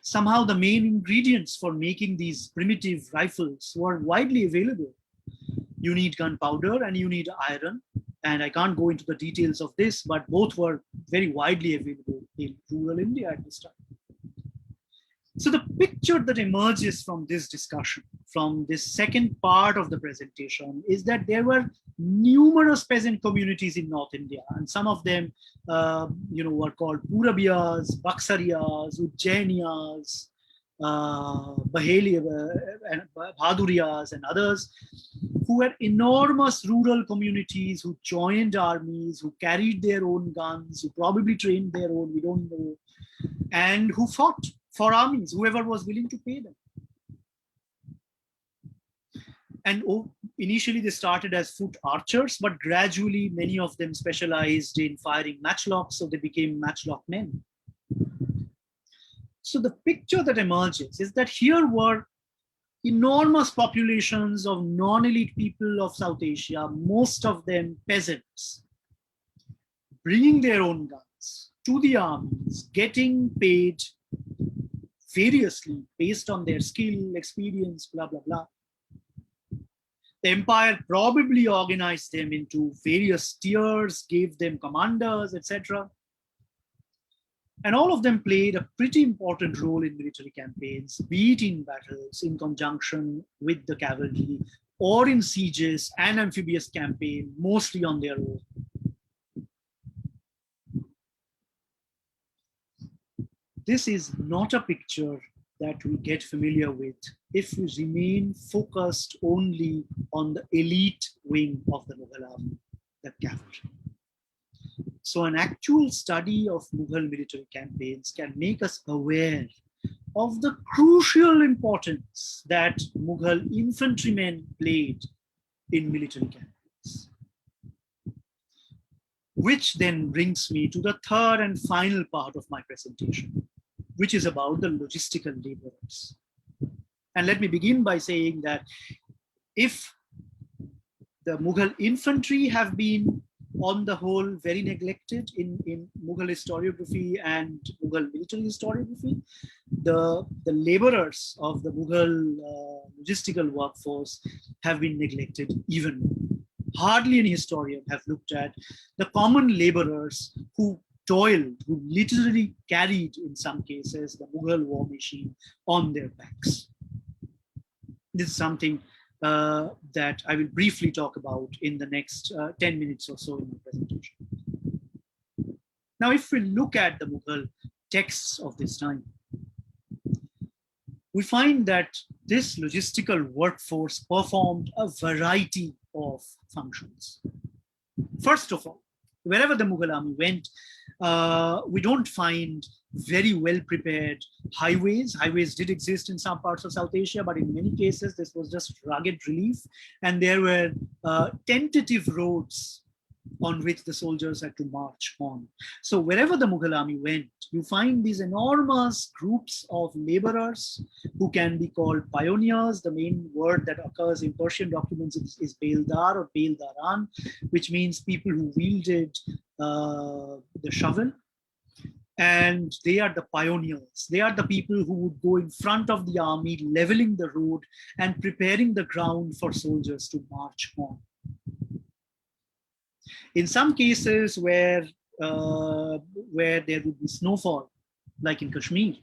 Somehow the main ingredients for making these primitive rifles were widely available. You need gunpowder and you need iron. And I can't go into the details of this, but both were very widely available in rural India at this time. So the picture that emerges from this discussion, from this second part of the presentation, is that there were numerous peasant communities in North India, and some of them, were called Purabiyas, Baksariyas, Ujjainiyas, and Bhaduriyas, and others, who were enormous rural communities who joined armies, who carried their own guns, who probably trained their own, we don't know, and who fought for armies, whoever was willing to pay them. And initially they started as foot archers, but gradually many of them specialized in firing matchlocks, so they became matchlock men. So the picture that emerges is that here were enormous populations of non-elite people of South Asia, most of them peasants, bringing their own guns to the armies, getting paid variously based on their skill, experience, blah, blah, blah. The empire probably organized them into various tiers, gave them commanders, etc. And all of them played a pretty important role in military campaigns, be it in battles in conjunction with the cavalry, or in sieges and amphibious campaign, mostly on their own. This is not a picture that we get familiar with if we remain focused only on the elite wing of the Mughal army, the cavalry. So an actual study of Mughal military campaigns can make us aware of the crucial importance that Mughal infantrymen played in military campaigns. Which then brings me to the third and final part of my presentation, which is about the logistical laborers. And let me begin by saying that if the Mughal infantry have been, on the whole, very neglected in Mughal historiography and Mughal military historiography, the laborers of the Mughal logistical workforce have been neglected even more. Hardly any historian have looked at the common laborers who toiled, who literally carried, in some cases, the Mughal war machine on their backs. This is something that I will briefly talk about in the next 10 minutes or so in my presentation. Now, if we look at the Mughal texts of this time, we find that this logistical workforce performed a variety of functions. First of all, wherever the Mughal army went, we don't find very well prepared highways. Highways did exist in some parts of South Asia, but in many cases, this was just rugged relief. And there were tentative roads on which the soldiers had to march on. So wherever the Mughal army went, you find these enormous groups of laborers who can be called pioneers. The main word that occurs in Persian documents is beldar or beldaran, which means people who wielded the shovel. And they are the pioneers. They are the people who would go in front of the army, leveling the road and preparing the ground for soldiers to march on. In some cases where there would be snowfall, like in Kashmir,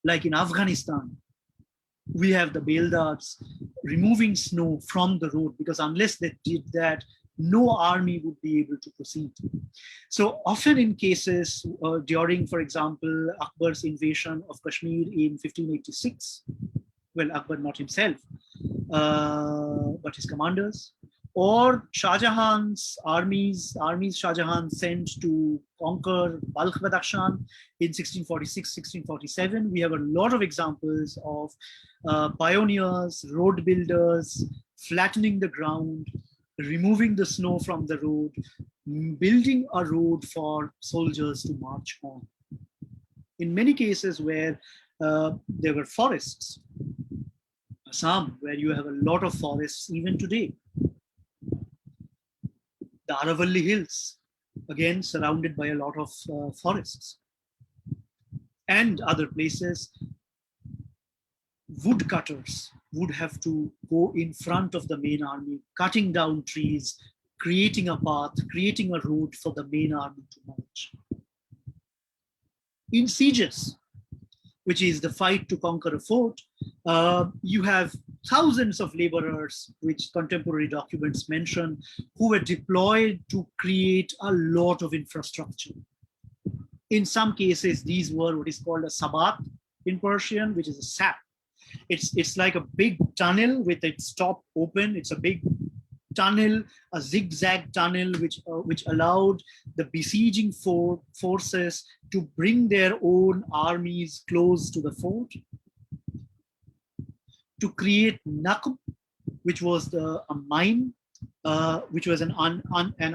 like in Afghanistan, we have the Beldars removing snow from the road, because unless they did that, no army would be able to proceed. So often in cases during, for example, Akbar's invasion of Kashmir in 1586, well, Akbar not himself, but his commanders, or Shah Jahan's armies Shah Jahan sent to conquer Balkh Badakhshan in 1646, 1647. We have a lot of examples of pioneers, road builders, flattening the ground, removing the snow from the road, building a road for soldiers to march on. In many cases where there were forests, Assam, where you have a lot of forests even today, the Aravalli Hills, again surrounded by a lot of forests. and other places, woodcutters would have to go in front of the main army, cutting down trees, creating a path, creating a route for the main army to march. In sieges, which is the fight to conquer a fort, you have thousands of laborers, which contemporary documents mention, who were deployed to create a lot of infrastructure. In some cases, these were what is called a sabat in Persian, which is a sap. It's like a big tunnel with its top open. It's a big tunnel, a zigzag tunnel, which allowed the besieging forces to bring their own armies close to the fort, to create naqb, which was a mine, which was an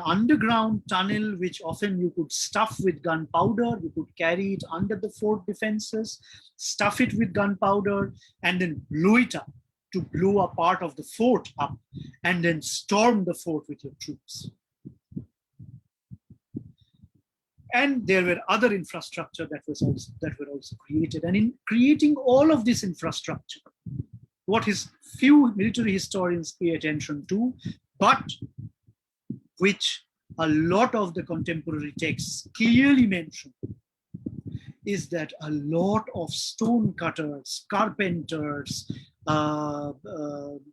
underground tunnel, which often you could stuff with gunpowder. You could carry it under the fort defenses, stuff it with gunpowder, and then blow it up, to blow a part of the fort up, and then storm the fort with your troops. And there were other infrastructure that were also created. And in creating all of this infrastructure, what few military historians pay attention to, but which a lot of the contemporary texts clearly mention, is that a lot of stone cutters, carpenters,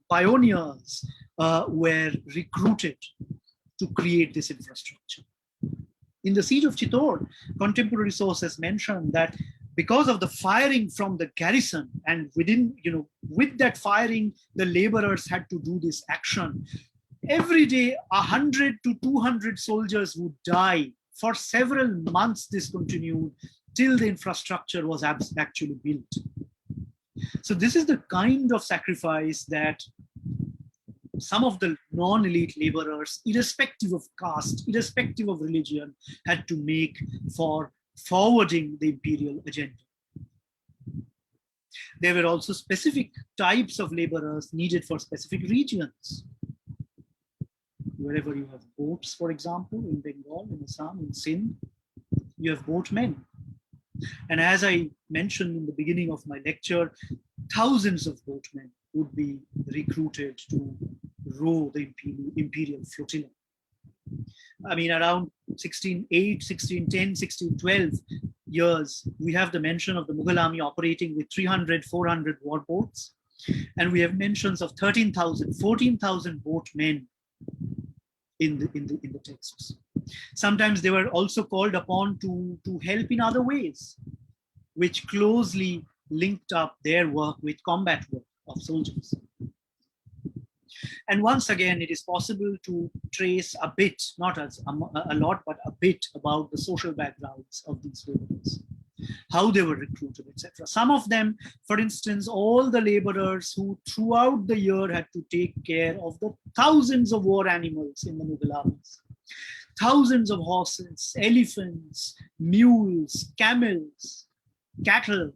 pioneers were recruited to create this infrastructure. In the siege of Chittor, contemporary sources mention that because of the firing from the garrison, and with that firing, the laborers had to do this action. Every day, 100 to 200 soldiers would die. For several months, this continued till the infrastructure was actually built. So this is the kind of sacrifice that some of the non-elite laborers, irrespective of caste, irrespective of religion, had to make for forwarding the imperial agenda. There were also specific types of laborers needed for specific regions. Wherever you have boats, for example, in Bengal, in Assam, in Sindh, you have boatmen. And as I mentioned in the beginning of my lecture, thousands of boatmen would be recruited to row the imperial flotilla. I mean, around 1608, 1610, 1612 years, we have the mention of the Mughal army operating with 300, 400 war boats. And we have mentions of 13,000, 14,000 boatmen in the texts. Sometimes they were also called upon to help in other ways, which closely linked up their work with combat work of soldiers. And once again, it is possible to trace a bit, not as a lot, but a bit about the social backgrounds of these laborers, how they were recruited, etc. Some of them, for instance, all the laborers who throughout the year had to take care of the thousands of war animals in the Mughal armies, thousands of horses, elephants, mules, camels, cattle,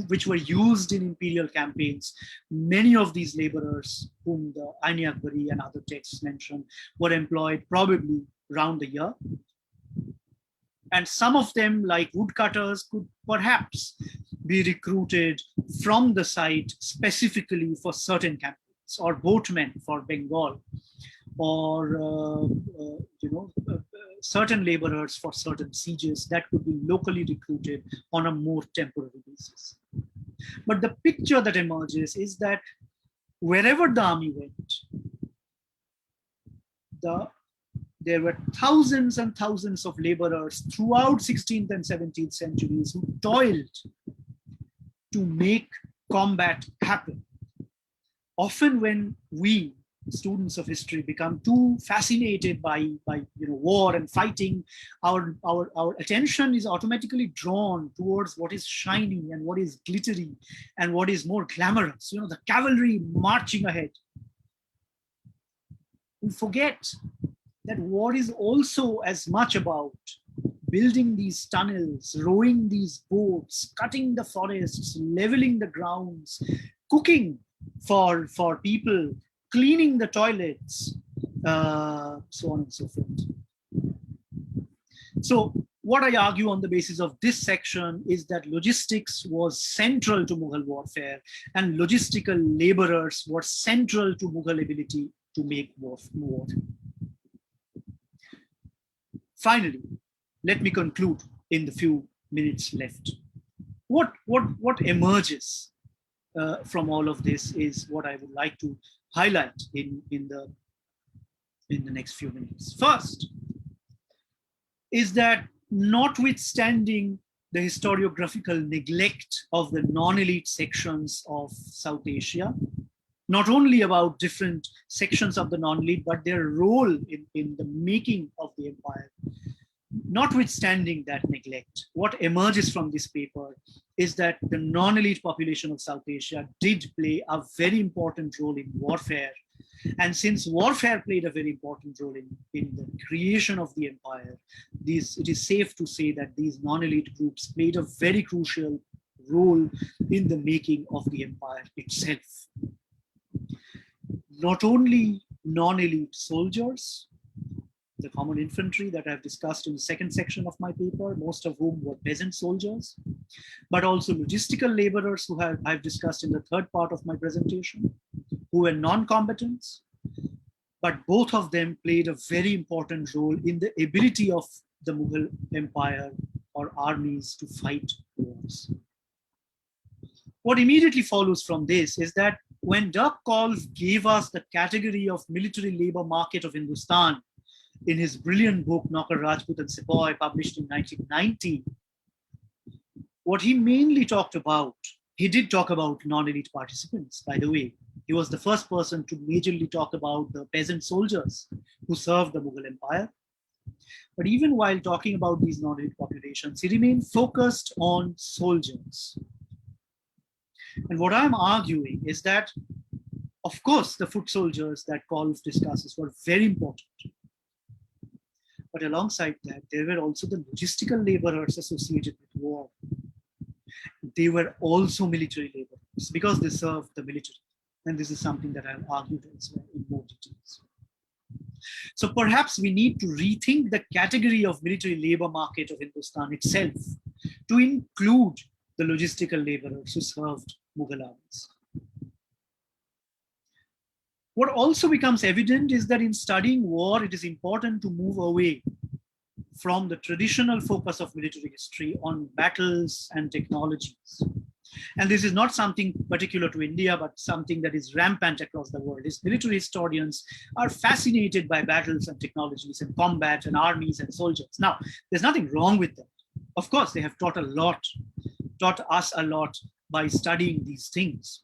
which were used in imperial campaigns. Many of these laborers, whom the Ain-i-Akbari and other texts mention, were employed probably round the year. And some of them, like woodcutters, could perhaps be recruited from the site specifically for certain campaigns, or boatmen for Bengal, or certain laborers for certain sieges that could be locally recruited on a more temporary basis. But the picture that emerges is that wherever the army went, there were thousands and thousands of laborers throughout 16th and 17th centuries who toiled to make combat happen. Often when we, students of history, become too fascinated by war and fighting, our attention is automatically drawn towards what is shiny and what is glittery and what is more glamorous, the cavalry marching ahead. We forget that war is also as much about building these tunnels, rowing these boats, cutting the forests, leveling the grounds, cooking for people, cleaning the toilets, so on and so forth. So what I argue on the basis of this section is that logistics was central to Mughal warfare, and logistical laborers were central to Mughal ability to make war. Finally, let me conclude in the few minutes left. What emerges from all of this is what I would like to highlight in the next few minutes. First is that, notwithstanding the historiographical neglect of the non-elite sections of South Asia, not only about different sections of the non-elite, but their role in the making of the empire, notwithstanding that neglect, what emerges from this paper is that the non-elite population of South Asia did play a very important role in warfare. And since warfare played a very important role in the creation of the empire, it is safe to say that these non-elite groups played a very crucial role in the making of the empire itself. Not only non-elite soldiers, the common infantry that I've discussed in the second section of my paper, most of whom were peasant soldiers, but also logistical laborers who I've discussed in the third part of my presentation, who were non-combatants, but both of them played a very important role in the ability of the Mughal Empire or armies to fight wars. What immediately follows from this is that when Dirk Kolff gave us the category of military labor market of Hindustan in his brilliant book, Naukar, Rajput and Sepoy, published in 1990, what he mainly talked about, he did talk about non-elite participants, by the way. He was the first person to majorly talk about the peasant soldiers who served the Mughal Empire. But even while talking about these non-elite populations, he remained focused on soldiers. And what I'm arguing is that, of course, the foot soldiers that Kolff discusses were very important. But alongside that, there were also the logistical laborers associated with war. They were also military laborers because they served the military. And this is something that I'll argue as well in more details. So perhaps we need to rethink the category of military labor market of Hindustan itself to include the logistical laborers who served Mughal armies. What also becomes evident is that in studying war, it is important to move away from the traditional focus of military history on battles and technologies. And this is not something particular to India, but something that is rampant across the world. Military historians are fascinated by battles and technologies and combat and armies and soldiers. Now, there's nothing wrong with that. Of course, they have taught us a lot by studying these things.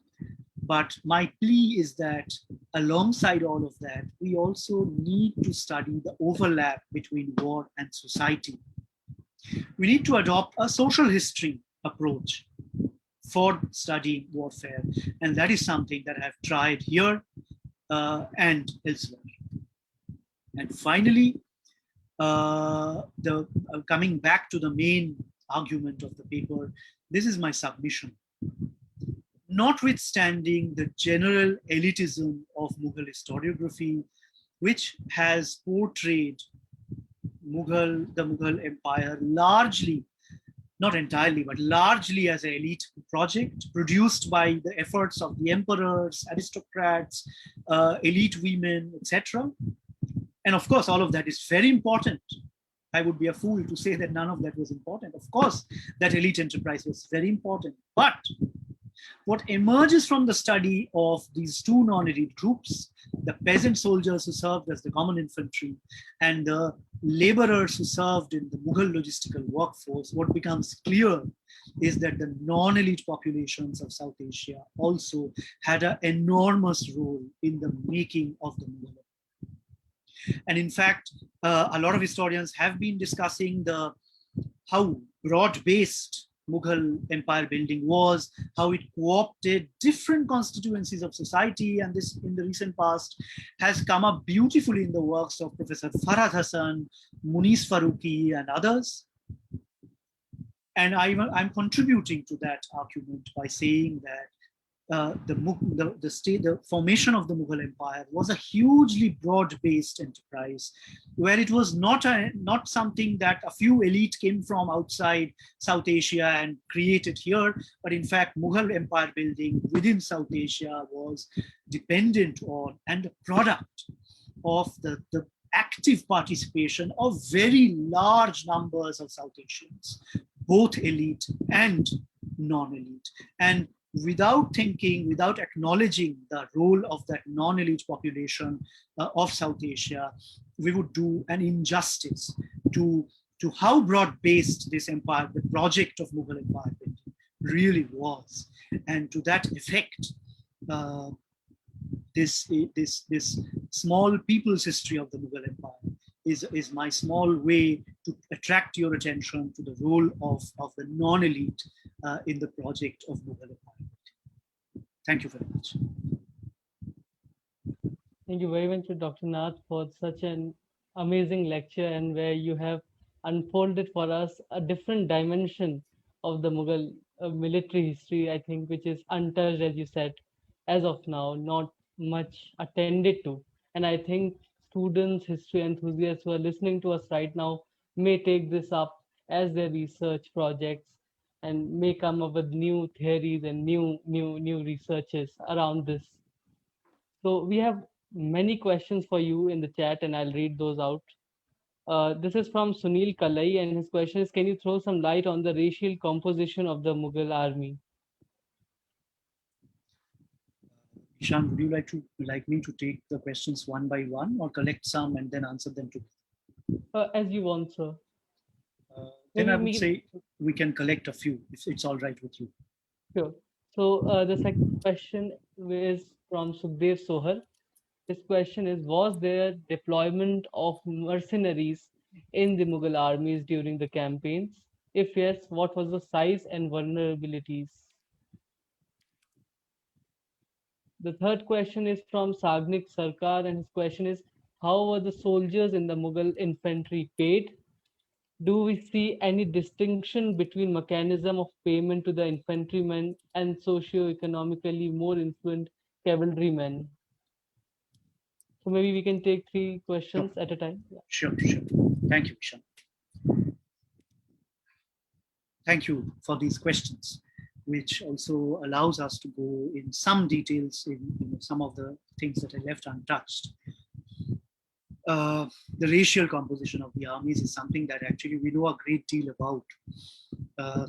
But my plea is that alongside all of that, we also need to study the overlap between war and society. We need to adopt a social history approach for studying warfare. And that is something that I've tried here and elsewhere. And finally, coming back to the main argument of the paper, this is my submission. Notwithstanding the general elitism of Mughal historiography, which has portrayed the Mughal Empire largely, not entirely, but largely as an elite project produced by the efforts of the emperors, aristocrats, elite women, etc. And of course, all of that is very important. I would be a fool to say that none of that was important. Of course, that elite enterprise was very important. But what emerges from the study of these two non-elite groups, the peasant soldiers who served as the common infantry and the laborers who served in the Mughal logistical workforce, what becomes clear is that the non-elite populations of South Asia also had an enormous role in the making of the Mughal Empire. And in fact, a lot of historians have been discussing how broad-based Mughal empire building was, how it co-opted different constituencies of society, and this in the recent past has come up beautifully in the works of Professor Farhad Hassan, Munis Farooqi, and others. And I'm contributing to that argument by saying that the formation of the Mughal Empire was a hugely broad-based enterprise, where it was not something that a few elite came from outside South Asia and created here, but in fact, Mughal Empire building within South Asia was dependent on and a product of the active participation of very large numbers of South Asians, both elite and non-elite. And without thinking, without acknowledging the role of that non-elite population of South Asia, we would do an injustice to how broad-based this empire, the project of Mughal Empire really was. And to that effect, this small people's history of the Mughal Empire is my small way to attract your attention to the role of the non-elite in the project of Mughal Empire. Thank you very much. Thank you very much, Dr. Nath, for such an amazing lecture, and where you have unfolded for us a different dimension of the Mughal military history, I think, which is untouched, as you said, as of now, not much attended to. And I think students, history enthusiasts who are listening to us right now may take this up as their research projects and may come up with new theories and new researches around this. So we have many questions for you in the chat, and I'll read those out. This is from Sunil Kalai, and his question is: can you throw some light on the racial composition of the Mughal army? Ishan, would you like me to take the questions one by one, or collect some and then answer them together? As you want, sir. Then I would say we can collect a few, if it's all right with you. Sure. So the second question is from Sukhdev Sohar. This question is: was there deployment of mercenaries in the Mughal armies during the campaigns? If yes, what was the size and vulnerabilities? The third question is from Sagnik Sarkar, and his question is: how were the soldiers in the Mughal infantry paid? Do we see any distinction between mechanism of payment to the infantrymen and socio-economically more influent cavalrymen? So maybe we can take three questions at a time. Yeah. Sure. Thank you, Ishan. Thank you for these questions, which also allows us to go in some details in some of the things that I left untouched. The racial composition of the armies is something that actually we know a great deal about,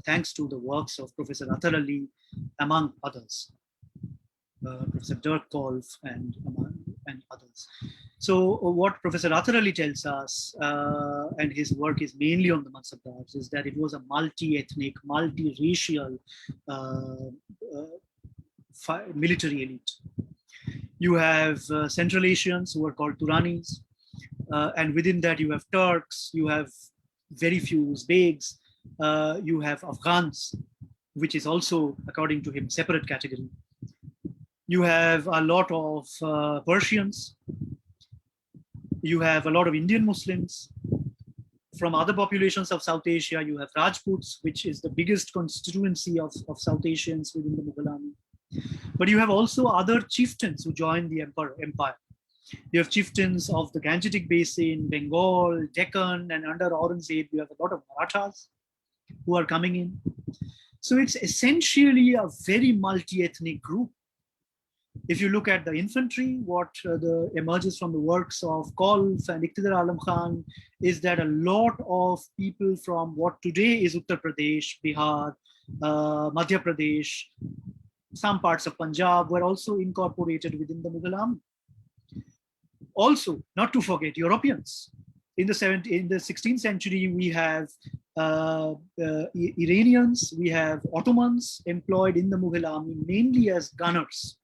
thanks to the works of Professor Athar Ali, among others, Professor Dirk Kolff and others. So what Professor Athar Ali tells us, and his work is mainly on the Mansabdars, is that it was a multi-ethnic, multi-racial military elite. You have Central Asians who are called Turanis, and within that you have Turks, you have very few Uzbeks, you have Afghans, which is also, according to him, separate category. You have a lot of Persians. You have a lot of Indian Muslims. From other populations of South Asia, you have Rajputs, which is the biggest constituency of South Asians within the Mughal army. But you have also other chieftains who joined the empire. You have chieftains of the Gangetic Basin, Bengal, Deccan, and under Aurangzeb, you have a lot of Marathas who are coming in. So it's essentially a very multi-ethnic group. If you look at the infantry, what emerges from the works of Kolff and Iqtidar Alam Khan is that a lot of people from what today is Uttar Pradesh, Bihar, Madhya Pradesh, some parts of Punjab were also incorporated within the Mughal army. Also, not to forget Europeans. In the 16th century, we have Iranians, we have Ottomans employed in the Mughal army mainly as gunners.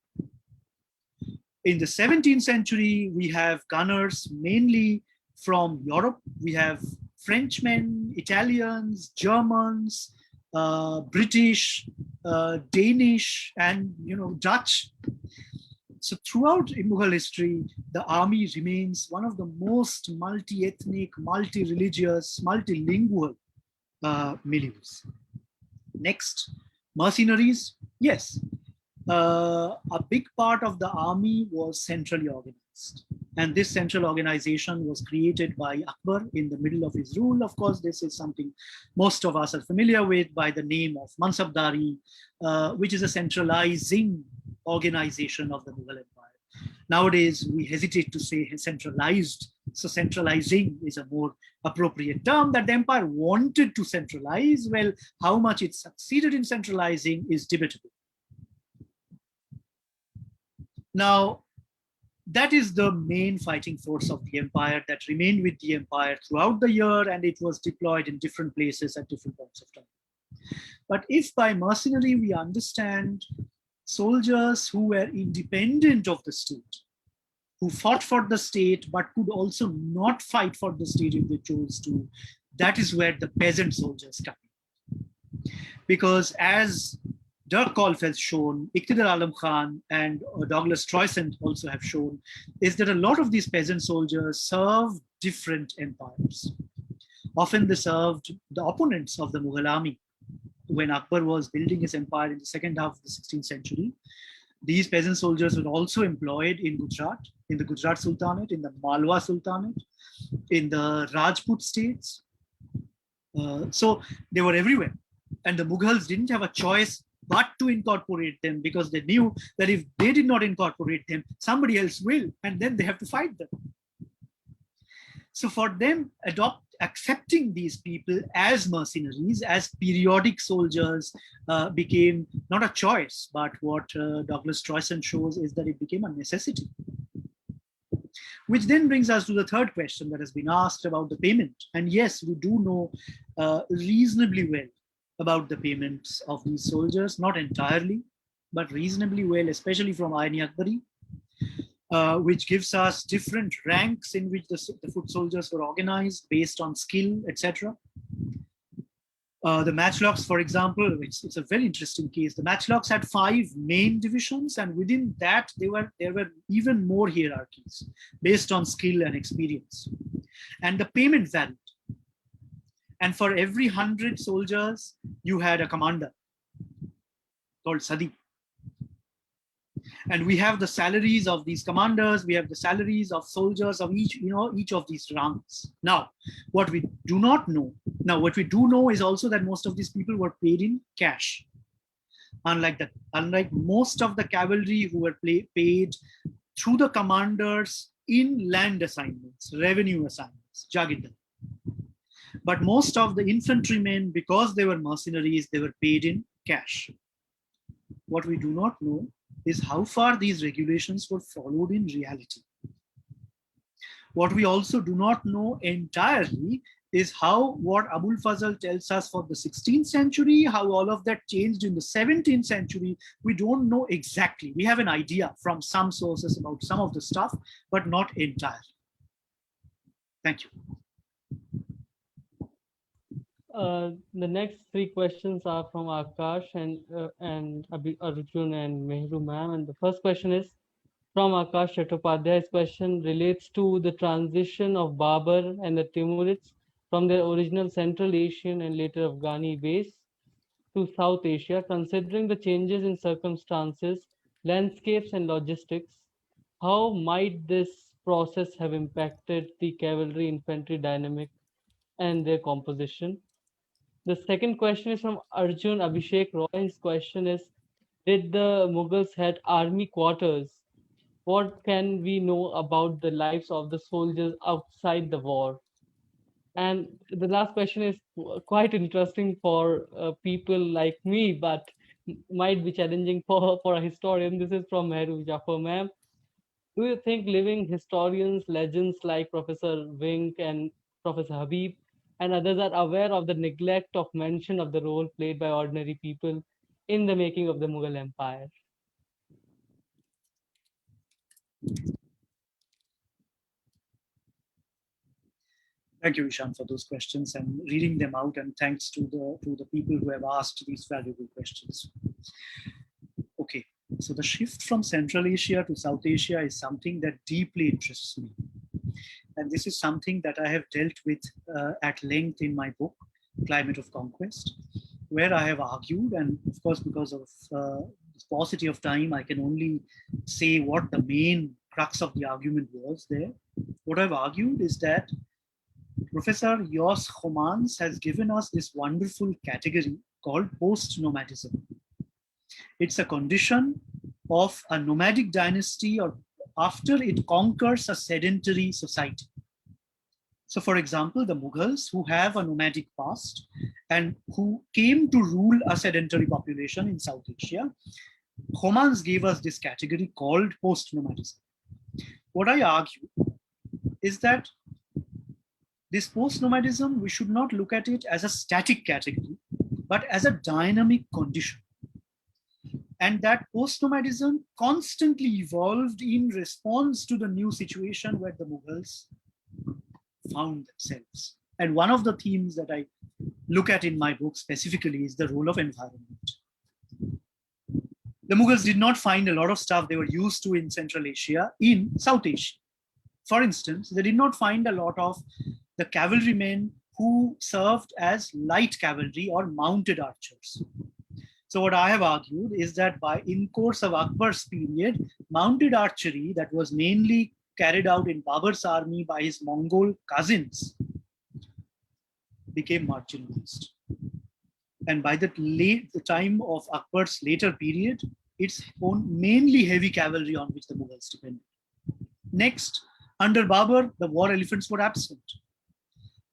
In the 17th century, we have gunners mainly from Europe. We have Frenchmen, Italians, Germans, British, Danish, and Dutch. So throughout Mughal history, the army remains one of the most multi-ethnic, multi-religious, multilingual milieux. Next, mercenaries. Yes, a big part of the army was centrally organized. And this central organization was created by Akbar in the middle of his rule. Of course, this is something most of us are familiar with by the name of Mansabdari, which is a centralizing organization of the Mughal Empire. Nowadays, we hesitate to say centralized. So centralizing is a more appropriate term that the empire wanted to centralize. Well, how much it succeeded in centralizing is debatable. Now, that is the main fighting force of the empire that remained with the empire throughout the year, and it was deployed in different places at different points of time. But if by mercenary we understand soldiers who were independent of the state, who fought for the state but could also not fight for the state if they chose to, that is where the peasant soldiers come in. Because as Dirk Kolff has shown, Iqtidar Alam Khan and Douglas Troysand also have shown, is that a lot of these peasant soldiers served different empires. Often they served the opponents of the Mughal army. When Akbar was building his empire in the second half of the 16th century, these peasant soldiers were also employed in Gujarat, in the Gujarat Sultanate, in the Malwa Sultanate, in the Rajput states. So they were everywhere. And the Mughals didn't have a choice but to incorporate them, because they knew that if they did not incorporate them, somebody else will, and then they have to fight them. So for them, accepting these people as mercenaries, as periodic soldiers, became not a choice, but what Douglas Troysand shows is that it became a necessity. Which then brings us to the third question that has been asked about the payment. And yes, we do know reasonably well about the payments of these soldiers, not entirely, but reasonably well, especially from Aini Akbari, which gives us different ranks in which the foot soldiers were organized based on skill, etc. The matchlocks, for example, it's a very interesting case. The matchlocks had 5 main divisions, and within that, there were even more hierarchies based on skill and experience. And the payment varied. And for every 100 soldiers, you had a commander called Sadi. And we have the salaries of these commanders, we have the salaries of soldiers of each of these ranks. Now, what we do know is also that most of these people were paid in cash. Unlike most of the cavalry who were paid through the commanders in land assignments, revenue assignments, jagidar. But most of the infantrymen, because they were mercenaries, they were paid in cash. What we do not know is how far these regulations were followed in reality. What we also do not know entirely is what Abul Fazl tells us for the 16th century, how all of that changed in the 17th century. We don't know exactly. We have an idea from some sources about some of the stuff, but not entirely. Thank you. The next 3 questions are from Akash and Arjun and Mehru ma'am. And the first question is from Akash Chattopadhyay's question relates to the transition of Babur and the Timurids from their original Central Asian and later Afghani base to South Asia, considering the changes in circumstances, landscapes, and logistics. How might this process have impacted the cavalry infantry dynamic and their composition? The second question is from Arjun Abhishek Roy. His question is, did the Mughals had army quarters? What can we know about the lives of the soldiers outside the war? And the last question is quite interesting for people like me, but might be challenging for a historian. This is from Mehru Jafar ma'am. Do you think living historians, legends like Professor Wink and Professor Habib and others are aware of the neglect of mention of the role played by ordinary people in the making of the Mughal Empire? Thank you, Ishan, for those questions and reading them out. And thanks to the people who have asked these valuable questions. Okay, so the shift from Central Asia to South Asia is something that deeply interests me. And this is something that I have dealt with at length in my book, Climate of Conquest, where I have argued, and of course, because of paucity of time, I can only say what the main crux of the argument was there. What I've argued is that Professor Jos Homans has given us this wonderful category called post-nomadism. It's a condition of a nomadic dynasty or after it conquers a sedentary society. So, for example, the Mughals, who have a nomadic past and who came to rule a sedentary population in South Asia, Homans gave us this category called post-nomadism. What I argue is that this post-nomadism, we should not look at it as a static category, but as a dynamic condition. And that post-nomadism constantly evolved in response to the new situation where the Mughals found themselves. And one of the themes that I look at in my book specifically is the role of environment. The Mughals did not find a lot of stuff they were used to in Central Asia in South Asia. For instance, they did not find a lot of the cavalrymen who served as light cavalry or mounted archers. So what I have argued is that in course of Akbar's period, mounted archery that was mainly carried out in Babur's army by his Mongol cousins became marginalized. And by the time of Akbar's later period, it's mainly heavy cavalry on which the Mughals depended. Next, under Babur, the war elephants were absent.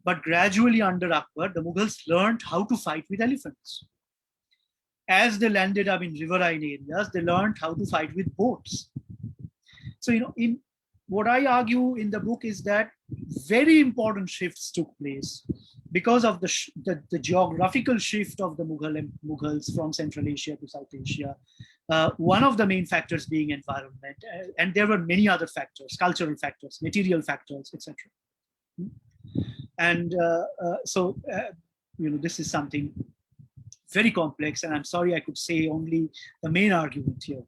But gradually under Akbar, the Mughals learned how to fight with elephants. As they landed up in riverine areas, they learned how to fight with boats. So, in what I argue in the book is that very important shifts took place because of the geographical shift of the Mughals from Central Asia to South Asia. One of the main factors being environment, and there were many other factors, cultural factors, material factors, etc. And this is something very complex, and I'm sorry I could say only the main argument here.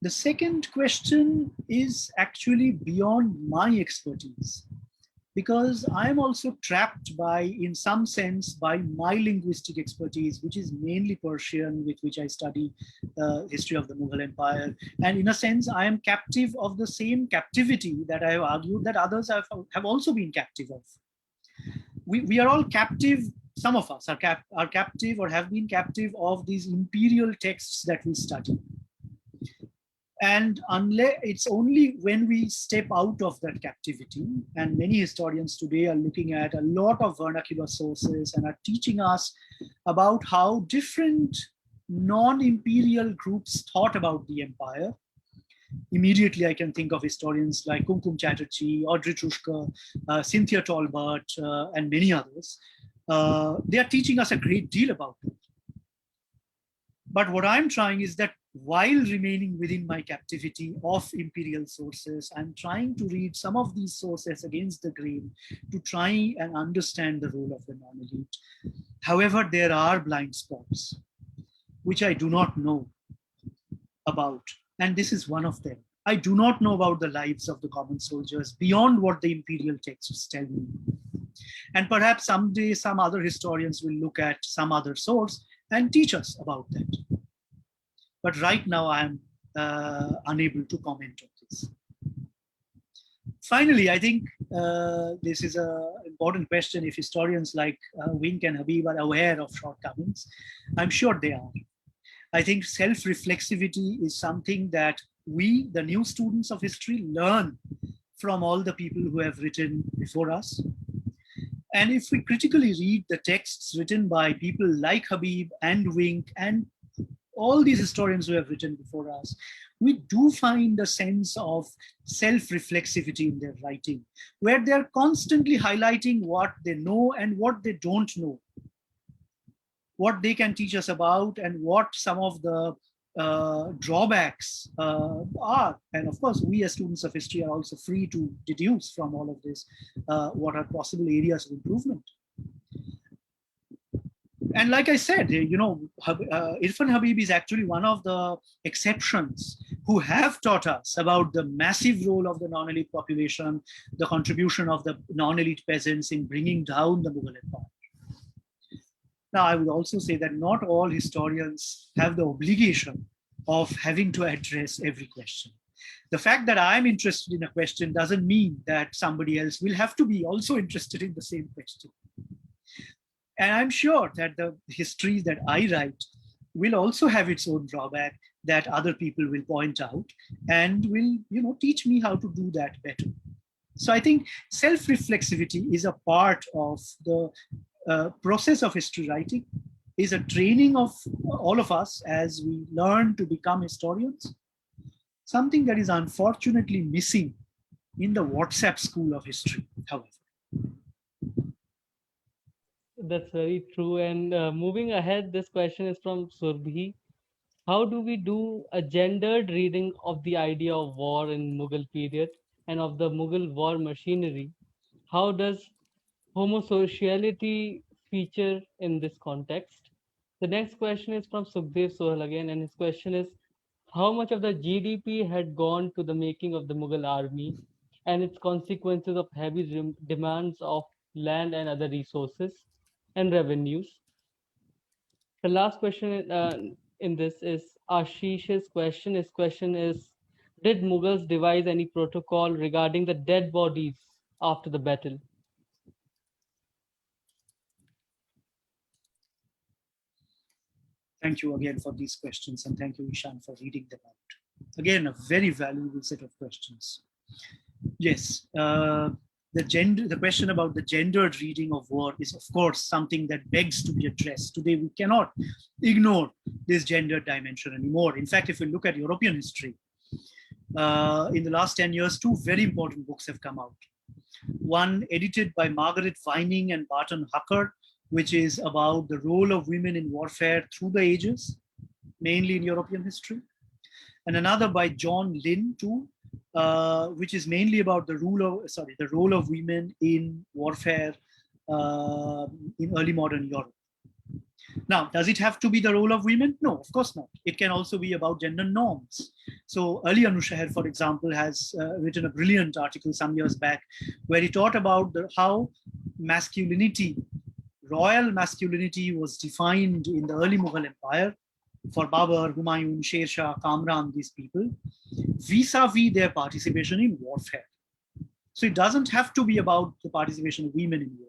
The second question is actually beyond my expertise, because I'm also trapped in some sense, by my linguistic expertise, which is mainly Persian, with which I study the history of the Mughal Empire. And in a sense, I am captive of the same captivity that I have argued that others have also been captive of. We are all captive. Some of us are captive or have been captive of these imperial texts that we study. And unless it's only when we step out of that captivity, and many historians today are looking at a lot of vernacular sources and are teaching us about how different non-imperial groups thought about the empire. Immediately, I can think of historians like Kumkum Chatterjee, Audrey Trushka, Cynthia Talbot, and many others. They are teaching us a great deal about it. But what I'm trying is that while remaining within my captivity of imperial sources, I'm trying to read some of these sources against the grain to try and understand the role of the non-elite. However, there are blind spots which I do not know about, and this is one of them. I do not know about the lives of the common soldiers beyond what the imperial texts tell me. And perhaps someday some other historians will look at some other source and teach us about that. But right now I am unable to comment on this. Finally, I think this is an important question. If historians like Wink and Habib are aware of shortcomings, I'm sure they are. I think self-reflexivity is something that we, the new students of history, learn from all the people who have written before us. And if we critically read the texts written by people like Habib and Wink and all these historians who have written before us, we do find a sense of self-reflexivity in their writing, where they're constantly highlighting what they know and what they don't know, what they can teach us about, and what some of the drawbacks are. And of course, we as students of history are also free to deduce from all of this what are possible areas of improvement. And like I said, Irfan Habib is actually one of the exceptions who have taught us about the massive role of the non-elite population, the contribution of the non-elite peasants in bringing down the Mughal Empire. Now, I would also say that not all historians have the obligation of having to address every question. The fact that I'm interested in a question doesn't mean that somebody else will have to be also interested in the same question. And I'm sure that the history that I write will also have its own drawback that other people will point out and will, teach me how to do that better. So I think self-reflexivity is a part of the process of history writing, is a training of all of us as we learn to become historians, something that is unfortunately missing in the WhatsApp school of history, however. That's very true. And moving ahead, this question is from Surbhi. How do we do a gendered reading of the idea of war in Mughal period and of the Mughal war machinery? How does homosociality feature in this context? The next question is from Sukhdev Sohal again, and his question is, how much of the GDP had gone to the making of the Mughal army and its consequences of heavy demands of land and other resources and revenues? The last question in this is Ashish's question. His question is, did Mughals devise any protocol regarding the dead bodies after the battle? Thank you again for these questions, and thank you, Ishan, for reading them out. Again, a very valuable set of questions. Yes, the question about the gendered reading of war is, of course, something that begs to be addressed. Today, we cannot ignore this gendered dimension anymore. In fact, if we look at European history, in the last 10 years, two very important books have come out. One edited by Margaret Vining and Barton Hucker, which is about the role of women in warfare through the ages, mainly in European history. And another by John Lynn, too, which is mainly about the role of women in warfare in early modern Europe. Now, does it have to be the role of women? No, of course not. It can also be about gender norms. So Ali Anushaher, for example, has written a brilliant article some years back where he taught about how masculinity, royal masculinity, was defined in the early Mughal Empire for Babur, Humayun, Sher Shah, Kamran, these people, vis-a-vis their participation in warfare. So it doesn't have to be about the participation of women in war.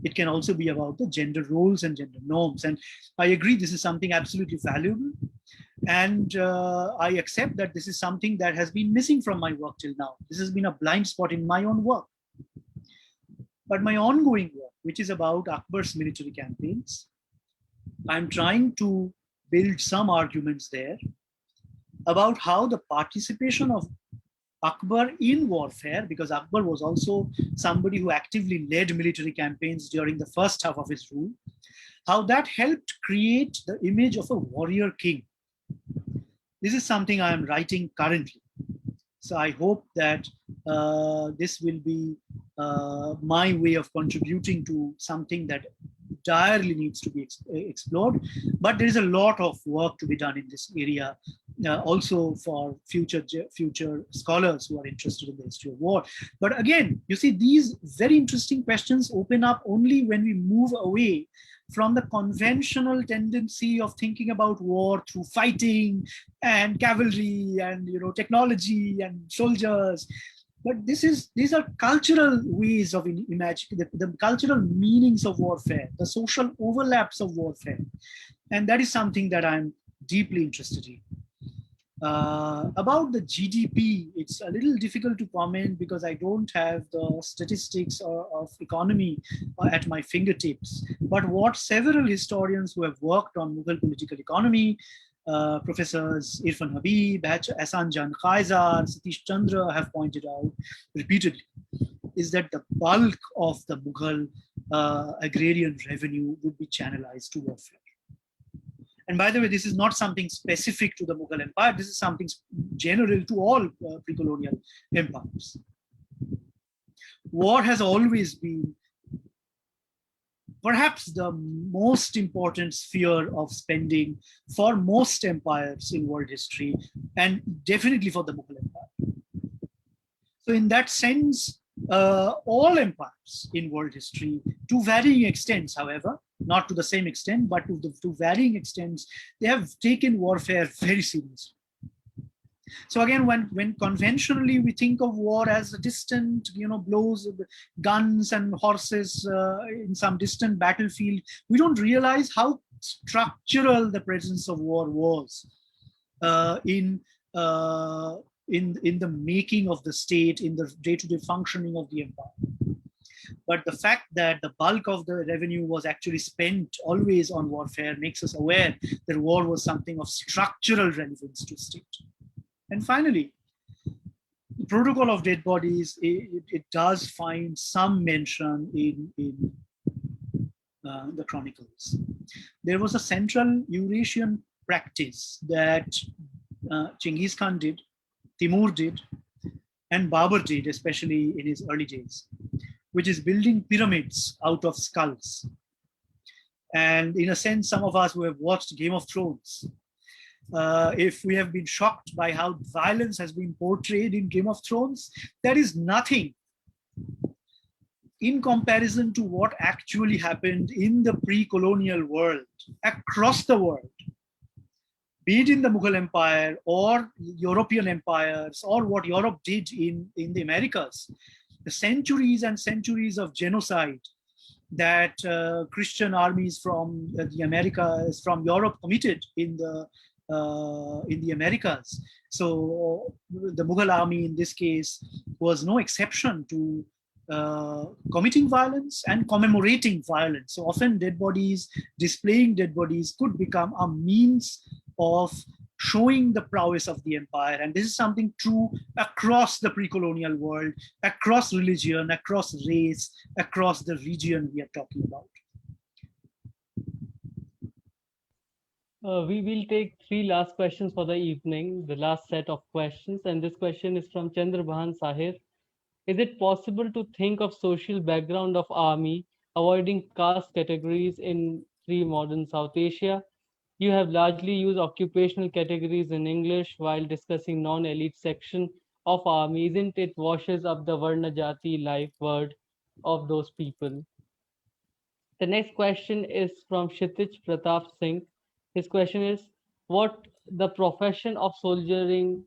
It can also be about the gender roles and gender norms. And I agree, this is something absolutely valuable. And I accept that this is something that has been missing from my work till now. This has been a blind spot in my own work. But my ongoing work, which is about Akbar's military campaigns, I'm trying to build some arguments there about how the participation of Akbar in warfare, because Akbar was also somebody who actively led military campaigns during the first half of his rule, how that helped create the image of a warrior king. This is something I am writing currently. So I hope that this will be my way of contributing to something that direly needs to be explored. But there is a lot of work to be done in this area, also for future scholars who are interested in the history of war. But again, you see, these very interesting questions open up only when we move away from the conventional tendency of thinking about war through fighting and cavalry and technology and soldiers. But these are cultural ways of imagining the cultural meanings of warfare, the social overlaps of warfare. And that is something that I'm deeply interested in. About the GDP, it's a little difficult to comment because I don't have the statistics of economy at my fingertips. But what several historians who have worked on Mughal political economy, Professors Irfan Habib, Ahsan Jan Khaizar, Satish Chandra have pointed out repeatedly, is that the bulk of the Mughal agrarian revenue would be channelized to warfare. And by the way, this is not something specific to the Mughal Empire. This is something general to all pre-colonial empires. War has always been perhaps the most important sphere of spending for most empires in world history, and definitely for the Mughal Empire. So in that sense, all empires in world history, to varying extents, however, not to the same extent, but to varying extents, they have taken warfare very seriously. So again, when conventionally we think of war as a distant, blows of guns and horses in some distant battlefield, we don't realize how structural the presence of war was in the making of the state, in the day-to-day functioning of the empire. But the fact that the bulk of the revenue was actually spent always on warfare makes us aware that war was something of structural relevance to state. And finally, the protocol of dead bodies, it does find some mention in the chronicles. There was a central Eurasian practice that Genghis Khan did, Timur did, and Babur did, especially in his early days, which is building pyramids out of skulls. And in a sense, some of us who have watched Game of Thrones, if we have been shocked by how violence has been portrayed in Game of Thrones, that is nothing in comparison to what actually happened in the pre-colonial world, across the world, be it in the Mughal Empire or European empires, or what Europe did in the Americas. The centuries and centuries of genocide that Christian armies from the Americas, from Europe committed in the Americas. So the Mughal army in this case was no exception to committing violence and commemorating violence. So often dead bodies, displaying dead bodies could become a means of showing the prowess of the empire. And this is something true across the pre-colonial world, across religion, across race, across the region we are talking about. We will take 3 last questions for the evening, the last set of questions. And this question is from Chandrabhan Sahir. Is it possible to think of social background of army, avoiding caste categories in pre-modern South Asia? You have largely used occupational categories in English while discussing non-elite section of army. Isn't it washes up the Varna Jati life word of those people? The next question is from Kshitij Pratap Singh. His question is, what the profession of soldiering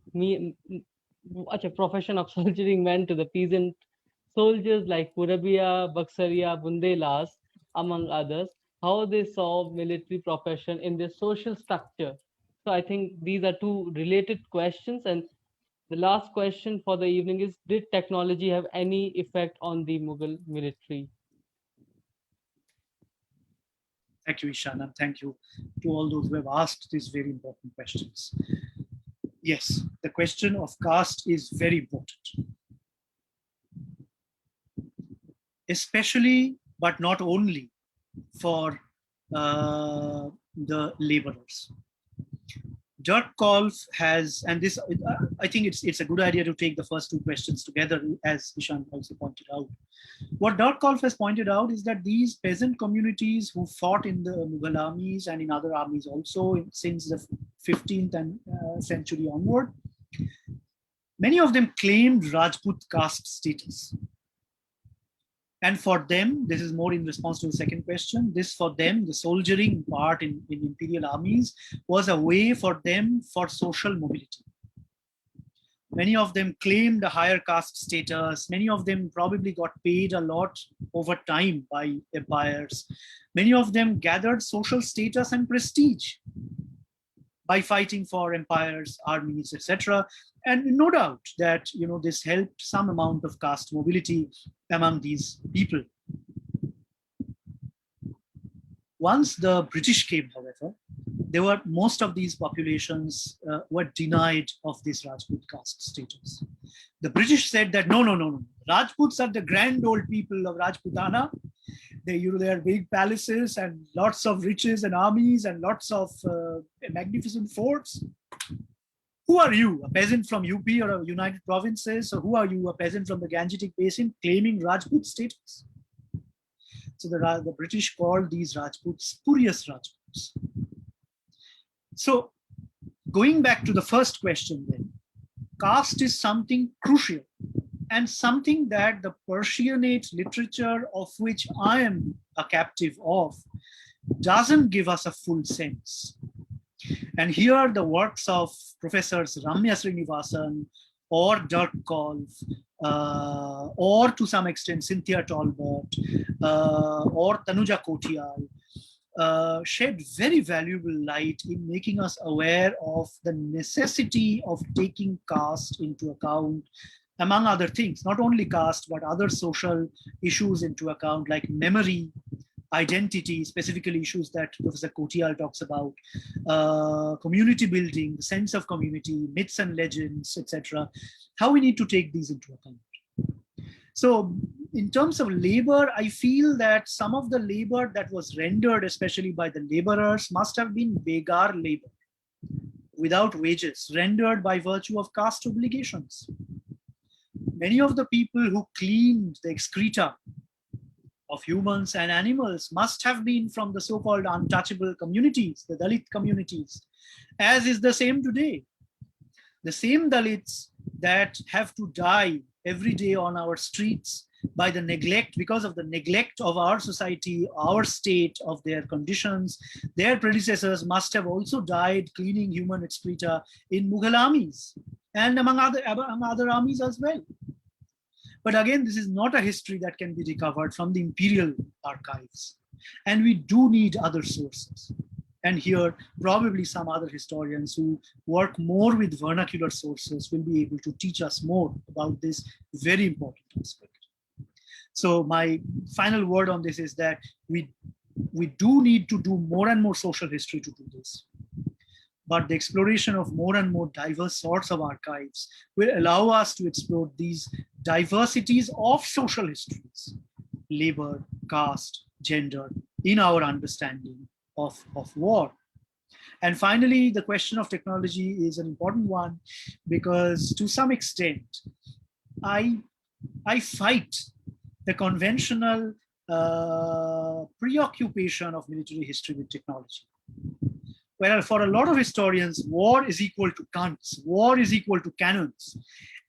profession of soldiering meant to the peasant soldiers like Purabiya, Baksaria, Bundelas, among others, how they saw military profession in their social structure. So I think these are two related questions. And the last question for the evening is, did technology have any effect on the Mughal military? Thank you, Ishan, and thank you to all those who have asked these very important questions. Yes, the question of caste is very important, especially, but not only, for the laborers. Dirk Kolff has, and this, I think it's a good idea to take the first two questions together, as Ishan also pointed out. What Dirk Kolff has pointed out is that these peasant communities who fought in the Mughal armies and in other armies also since the 15th century onward, many of them claimed Rajput caste status. And for them, this is more in response to the second question, this for them, the soldiering part in imperial armies was a way for them for social mobility. Many of them claimed a higher caste status. Many of them probably got paid a lot over time by empires. Many of them gathered social status and prestige by fighting for empires, armies, etc. And no doubt that this helped some amount of caste mobility among these people. Once the British came, however, most of these populations were denied of this Rajput caste status. The British said that no. Rajputs are the grand old people of Rajputana. They have big palaces and lots of riches and armies and lots of magnificent forts. Who are you, a peasant from UP or a United Provinces? Or who are you, a peasant from the Gangetic Basin, claiming Rajput status? So the British called these Rajputs spurious Rajputs. So going back to the first question then, caste is something crucial and something that the Persianate literature, of which I am a captive of, doesn't give us a full sense. And here the works of Professors Ramya Srinivasan or Dirk Kolf, or to some extent Cynthia Talbot, or Tanuja Kotial, shed very valuable light in making us aware of the necessity of taking caste into account, among other things, not only caste, but other social issues into account, like memory, identity, specifically issues that Professor Kotial talks about, community building, the sense of community, myths and legends, etc. How we need to take these into account. So in terms of labor, I feel that some of the labor that was rendered, especially by the laborers, must have been begar labor, without wages, rendered by virtue of caste obligations. Many of the people who cleaned the excreta of humans and animals must have been from the so-called untouchable communities, the Dalit communities, as is the same today. The same Dalits that have to die every day on our streets by the neglect, because of the neglect of our society, our state, of their conditions, their predecessors must have also died cleaning human excreta in Mughal armies and among other armies as well. But again, this is not a history that can be recovered from the imperial archives. And we do need other sources. And here, probably some other historians who work more with vernacular sources will be able to teach us more about this very important aspect. So my final word on this is that we do need to do more and more social history to do this. But the exploration of more and more diverse sorts of archives will allow us to explore these diversities of social histories, labor, caste, gender, in our understanding of war. And finally, the question of technology is an important one, because to some extent, I fight the conventional preoccupation of military history with technology. Well, for a lot of historians, war is equal to guns, war is equal to cannons.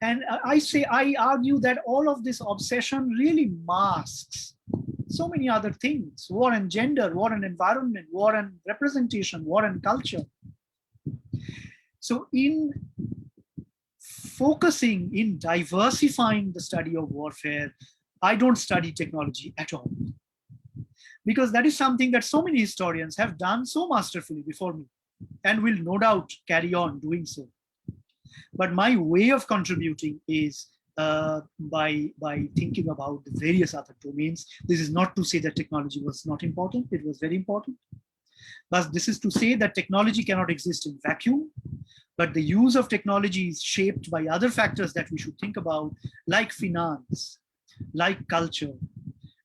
And I argue that all of this obsession really masks so many other things: war and gender, war and environment, war and representation, war and culture. So in focusing, in diversifying the study of warfare, I don't study technology at all, because that is something that so many historians have done so masterfully before me and will no doubt carry on doing so. But my way of contributing is by thinking about the various other domains. This is not to say that technology was not important, it was very important. But this is to say that technology cannot exist in vacuum, but the use of technology is shaped by other factors that we should think about, like finance, like culture,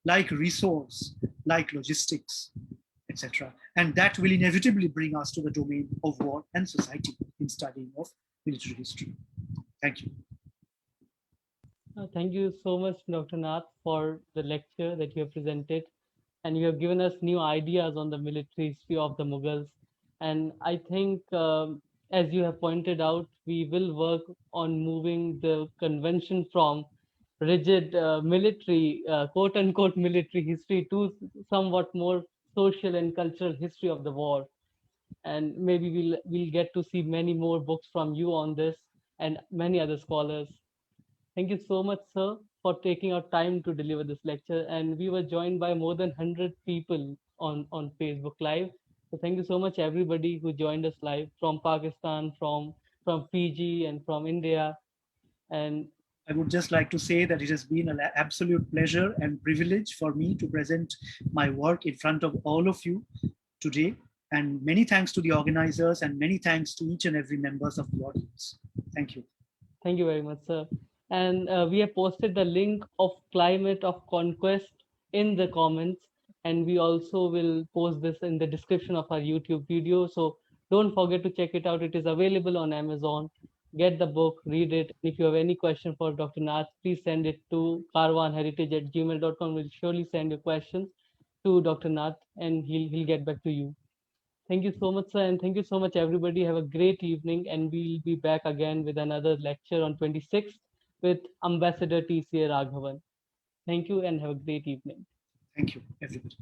like resource, like logistics, etc. And that will inevitably bring us to the domain of war and society in studying of military history. Thank you. Thank you so much, Dr. Nath, for the lecture that you have presented. And you have given us new ideas on the military history of the Mughals. And I think, as you have pointed out, we will work on moving the convention from rigid military, quote unquote, military history to somewhat more social and cultural history of the war. And maybe we'll get to see many more books from you on this and many other scholars. Thank you so much, sir, for taking out time to deliver this lecture. And we were joined by more than 100 people on Facebook Live. So thank you so much, everybody who joined us live from Pakistan, from Fiji, and from India. And I would just like to say that it has been an absolute pleasure and privilege for me to present my work in front of all of you today. And many thanks to the organizers, and many thanks to each and every members of the audience. Thank you. thank you very much, sir. And we have posted the link of Climate of Conquest in the comments. And we also will post this in the description of our YouTube video. So don't forget to check it out. It is available on Amazon. Get the book, read it. If you have any question for Dr. Nath, please send it to karwanheritage@gmail.com. We'll surely send your questions to Dr. Nath, and he'll get back to you. Thank you so much, sir, and thank you so much, everybody. Have a great evening, and we'll be back again with another lecture on 26th with Ambassador TCA Raghavan. Thank you, and have a great evening. Thank you, everybody.